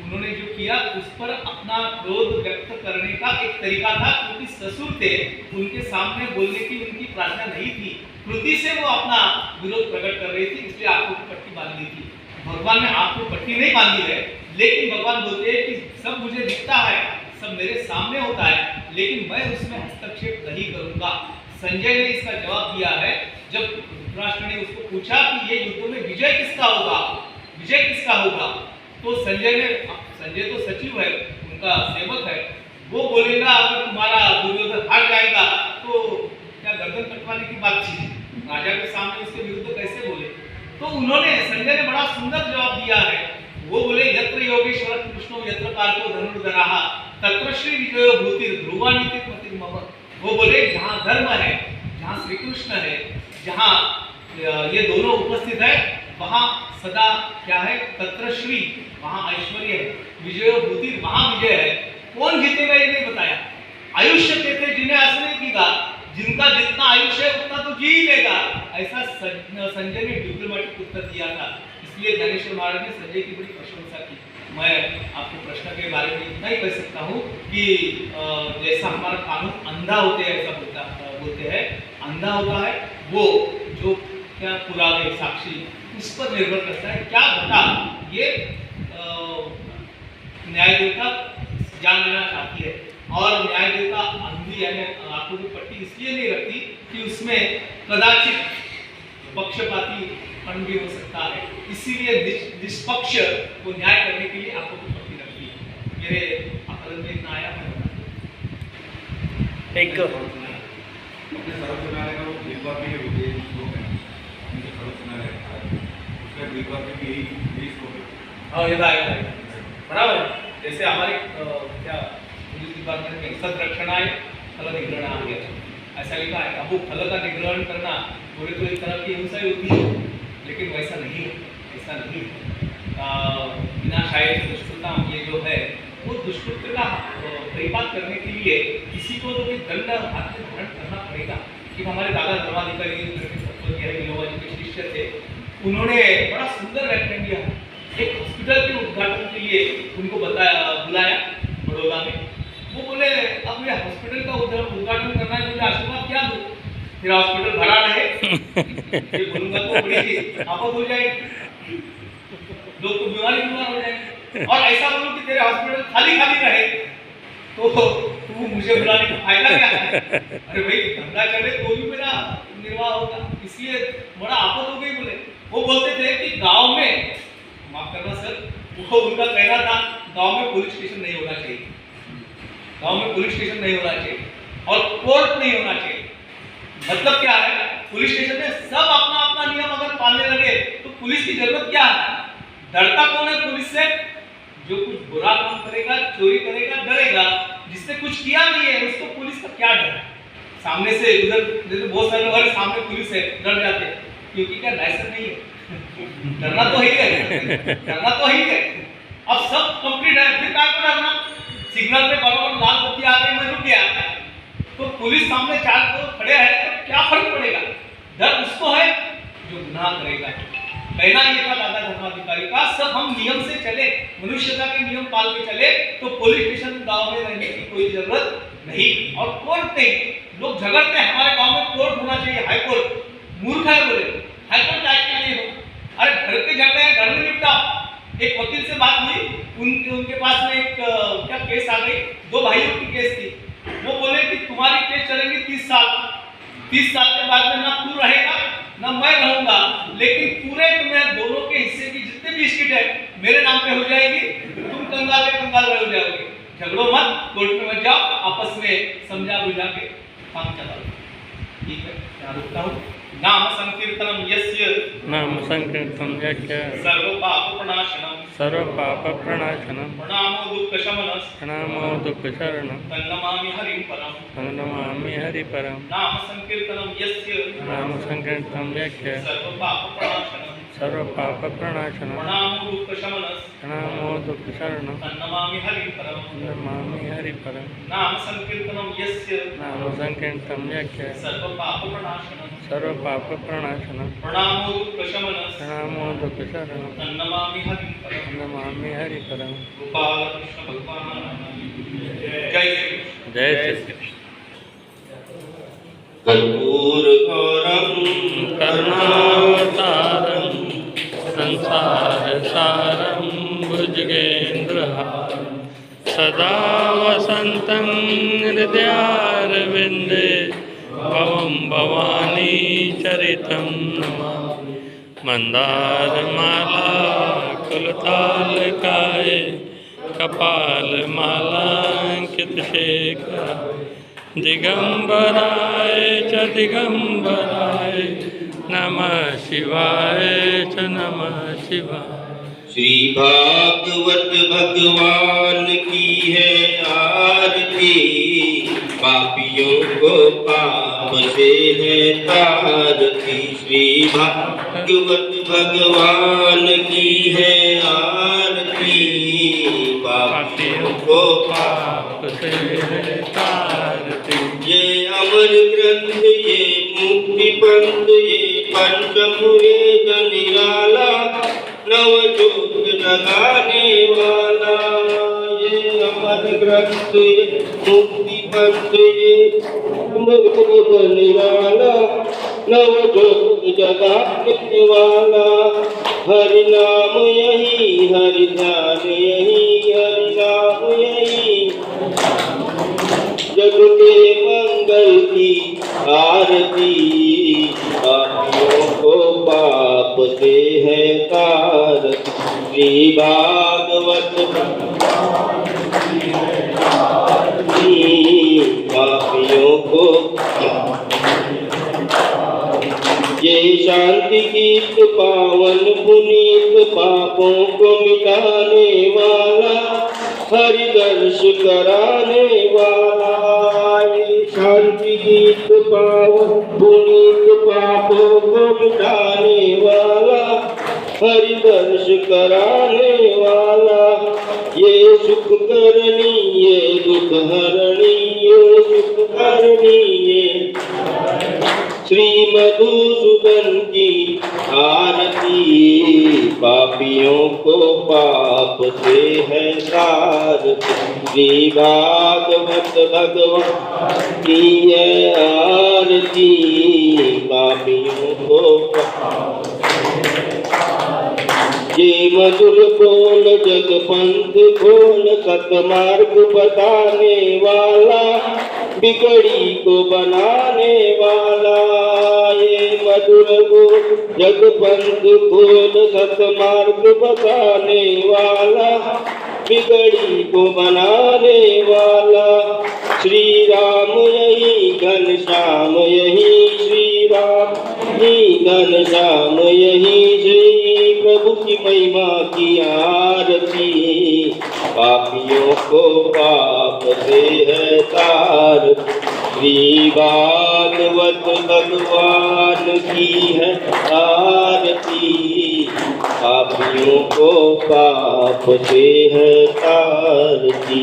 [SPEAKER 1] उन्होंने जो किया उस पर अपना क्रोध व्यक्त करने का एक तरीका था, क्योंकि ससुर थे, उनके सामने बोलने की उनकी प्रार्थना नहीं थी, कृति से वो अपना विरोध प्रकट कर रही थी, इसलिए आंखों की पट्टी बांध ली थी। भगवान ने आंखों की पट्टी नहीं बांधी है, लेकिन भगवान बोलते हैं कि सब मुझे दिखता है, सब मेरे सामने होता है, लेकिन मैं उसमें हस्तक्षेप नहीं करूंगा। संजय ने इसका जवाब दिया है, जब धृतराष्ट्र ने उसको पूछा कि ये युद्ध में विजय किसका होगा, विजय किसका होगा, तो संजय तो सचिव है, उनका सेवक है, वो बोलेगा अगर तुम्हारा दुर्योधन हार जाएगा तो क्या गर्दन कटवाने की बात थी, राजा के सामने उसके विरुद्ध कैसे बोले। तो उन्होंने संजय ने बड़ा सुंदर जवाब दिया है, वो बोले यत्र योगेश्वर कृष्णो यत्र कार्को धनुर्धराः तत्र श्री विजयो भूतिर् ध्रुवानीति मतिर्मम। वो बोले जहाँ धर्म है, जहाँ श्री कृष्ण है, जहाँ ये दोनों उपस्थित है, वहाँ सदा क्या है, तत्र श्री, वहाँ ऐश्वर्य है, विजयो भूतिर्, वहाँ विजय है। कौन जीतेगा ये नहीं बताया। आयुष्य कहते जिन्हें ऐसा नहीं कीगा, जिनका जितना आयुष्य है उतना तो जी ही लेगा, ऐसा संजय ने डिप्लोमेटिक उत्तर दिया था। इसलिए ज्ञानेश्वर महाराज ने संजय की बड़ी प्रशंसा की। मैं आपको प्रश्न के बारे में इतना ही कह सकता हूँ कि जैसा हमारा कानून अंधा होते हैं, ऐसा बोलते हैं, अंधा होता है, वो जो क्या पुरावे साक्षी उस पर निर्भर करता है क्या घटा, ये न्याय देवता जान लेना चाहती है। और न्याय देवता अंधी यानी आंखों की पट्टी इसलिए नहीं रखती कि उसमें कदाचित पक्षपाती पन भी हो सकता है, इसीलिए निष्पक्ष को न्याय करने के लिए आंखों की पट्टी रखती है। मेरे आकलन में इतना आया है।
[SPEAKER 2] एक
[SPEAKER 3] अपने सर्वचनालय का वो द्वीपवासी के विदेश लोग हैं, उनके सर्वचनालय उसका द्वीपवासी भी यही स्कोप है।
[SPEAKER 1] हाँ ये आएगा बराबर है। जैसे हमारे क्या पुलिस डिपार्टमेंट में सदरक्षणाय फल निग्रहण आ गया, ऐसा लिखा है। अब वो फल का निग्रहण करना बोले तो एक तरह की हिंसा ही होती है, लेकिन वैसा नहीं है, ऐसा नहीं है। विनाशाय दुष्कृता ये जो है वो दुष्कृत्य का परिपात करने के लिए किसी को तो दंड हाथ में धारण करना पड़ेगा। कि हमारे दादा धर्माधिकारी विनोबा जी के शिष्य थे, उन्होंने बड़ा सुंदर व्याख्यान दिया। एक हॉस्पिटल के उद्घाटन के लिए उनको बुलाया बड़ौदा में। वो बोले अब ये हॉस्पिटल का उद्घाटन करना है, मुझे आशीर्वाद क्या दूं, फिर हॉस्पिटल भरा रहे ये बोलूंगा तो बड़ी आफत हो जाएगी, लोग तो बीमार हो जाएंगे। और ऐसा बोलूं कि तेरे हॉस्पिटल खाली खाली रहे तो तू मुझे बुलाने का फायदा क्या है। अरे भाई धंधा चले तो भी मेरा निर्वाह होगा, इसलिए बड़ा आफत हो गई। बोले वो बोलते थे कि गांव में, माफ करना सर, वो उनका कहना था गांव में पुलिस स्टेशन नहीं होना चाहिए, गांव में पुलिस स्टेशन नहीं होना चाहिए और कोर्ट नहीं होना चाहिए। मतलब क्या है, पुलिस स्टेशन में सब अपना अपना नियम अगर पालने लगे तो पुलिस की जरूरत क्या है। डरता कौन है पुलिस से? जो कुछ बुरा काम करेगा, चोरी करेगा, डरेगा। जिसने कुछ किया नहीं है उसको पुलिस का क्या डर है। सामने से उधर जैसे बहुत सारे लोग सामने पुलिस है डर जाते हैं, क्योंकि क्या लाइसेंस नहीं है। डरना तो ही है, डरना तो ही है। अब सब कंप्लीट है, फिर क्या डरना। सिग्नल पे बराबर लाल बत्ती आ गई, मैं रुक गया, तो पुलिस सामने चार लोग खड़े हैं, तो क्या फर्क पड़ेगा। डर उसको है जो गुनाह करेगा। कहना ये था दादा धर्माधिकारी का, सब हम नियम से चले, मनुष्यता के नियम पाल के चले तो पुलिस स्टेशन गांव में रहने की कोई जरूरत नहीं। और कोर्ट नहीं, लोग झगड़ते हैं हमारे गांव में कोर्ट होना चाहिए, हाई कोर्ट। मूर्ख है बोले, हाई कोर्ट क्या के लिए हो। अरे घर के झगड़े हैं, घर में निपटाओ। एक वकील से बात हुई, उनके पास में एक क्या केस आ गई, दो भाइयों की केस थी। वो बोले कि तुम्हारी केस चलेगी 30 साल, 30 साल के बाद में ना तू रहेगा ना मैं रहूंगा, लेकिन पूरे तुम्हें दोनों के हिस्से की जितने भी स्टेट है मेरे नाम पे हो जाएगी, तुम कंगाल के कंगाल रह जाओगे। झगड़ो मत, कोर्ट में मत जाओ, आपस में समझा बुझा के काम चलाओ। ठीक है, यहाँ रुकता हूँ। नाम संकीर्तनम यस्य
[SPEAKER 2] नाम संकीर्तन यस्य
[SPEAKER 1] सर्व पाप प्रणाशनम
[SPEAKER 2] सर्व पाप प्रणाशनम
[SPEAKER 1] प्रणामो दुःख शमनस
[SPEAKER 2] प्रणामो दुःख शरणम
[SPEAKER 1] तन्नमामि हरिं परम
[SPEAKER 2] नमामि हरि परम
[SPEAKER 1] नाम संकीर्तनम यस्य
[SPEAKER 2] नाम संकीर्तन यस्य
[SPEAKER 1] सर्व पाप प्रणाशनम
[SPEAKER 2] सर्व पाप प्रणाशनम
[SPEAKER 1] प्रणामो दुःख शमनस
[SPEAKER 2] प्रणामो दुःख शरणम
[SPEAKER 1] तन्नमामि हरिं परम
[SPEAKER 2] नमामि हरि परम
[SPEAKER 1] नाम संकीर्तनम यस्य
[SPEAKER 2] नाम संकीर्तन यस्य
[SPEAKER 1] सर्व पाप प्रणाशनम
[SPEAKER 2] सर्व पाप प्रणाशनम
[SPEAKER 1] प्रणामो दुःख शमनस
[SPEAKER 2] प्रणामो दुःख शरणम
[SPEAKER 1] तन्नमामि हरिं परम
[SPEAKER 2] नमामि हरि परम
[SPEAKER 1] गोपाल कृष्ण भगवान जय श्री कृष्ण।
[SPEAKER 2] जय श्री कृष्ण।
[SPEAKER 4] कर्पूरगौरं
[SPEAKER 2] करुणावतारं संसारसारं भुजगेन्द्रहारं सदा वसन्तं हृदयारविन्दे भवं भवानी चरितं नमामि मन्दारमाला कुलतालकाय कपालमालाङ्कितशेखराय दिगंबराय च दिगंबराय नमः शिवाय च नमः शिवाय।
[SPEAKER 4] श्री भागवत भगवान की है आरती, पापियों को पाप से है तारती। श्री भागवत भगवान की है आरती, पापियों को
[SPEAKER 2] पाप से है तारती।
[SPEAKER 4] ये अमर ग्रंथ ये मुक्ति पंथ ये पंचमुवेद निराला, नवजोत जगाने वाला। ये अमर ग्रंथ ये मुक्ति पंथ ये पंचमुवेद निराला, नवजोत जगाने वाला। हरि नाम यही हरि ध्यान यही हरि नाम यही, जग के मंगल की आरती। पापियों को पाप से है तारती। श्री भागवत पापियों को ये शांति गीत पावन पुनीत, पापों को मिटाने वाला, हरि दर्श कराने वाला। ये शांति गीत पावन पुनीत, पापों को मिटाने वाला, हरि दर्श कराने वाला। ये सुख करनी ये दुख हरणी, ये सुख करनी ये श्री मधुसूदन की आरती। पापियों को पाप से है तारती। श्री भागवत भगवान की है आरती, पापियों को ये मधुर बोल जग पंथ खोल, सतमार्ग बताने वाला, बिगड़ी को बनाने वाला। ये मधुर बोल जग पंथ खोल, सतमार्ग बताने वाला, बिगड़ी को बनाने वाला। श्री राम यही घनश्याम यही, श्री राम ही घनश्याम यही। श्री प्रभु की महिमा की आरती, पापियों को पाप से है तारती। श्री भागवत भगवान की है आरती, पापियों को पाप से है तारती।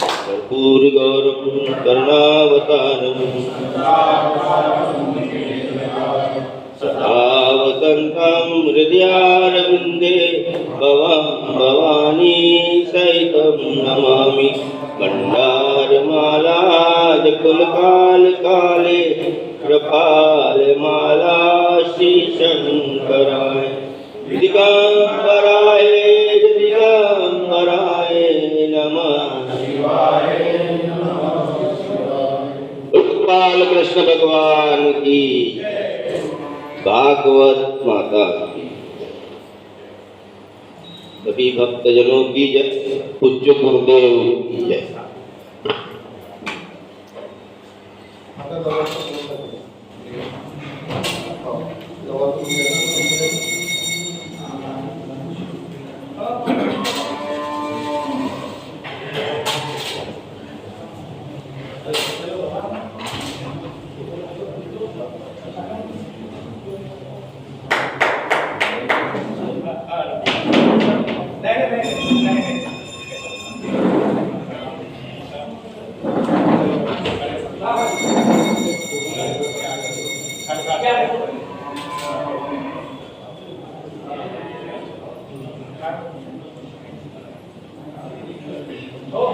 [SPEAKER 4] कर्पूर गौरम करुणावतारम सदा वसन्तं हृदयारविन्दे भवं भवानी सहितं नमामि। भण्डारमाला जकुलकाले कृपालमाला श्रीशङ्कराय दिगम्बराय नमः। उत्पल कृष्ण भगवान की, भागवत माता की, सभी भक्तजनों की जय, पूज्य गुरुदेव की जय।
[SPEAKER 1] हो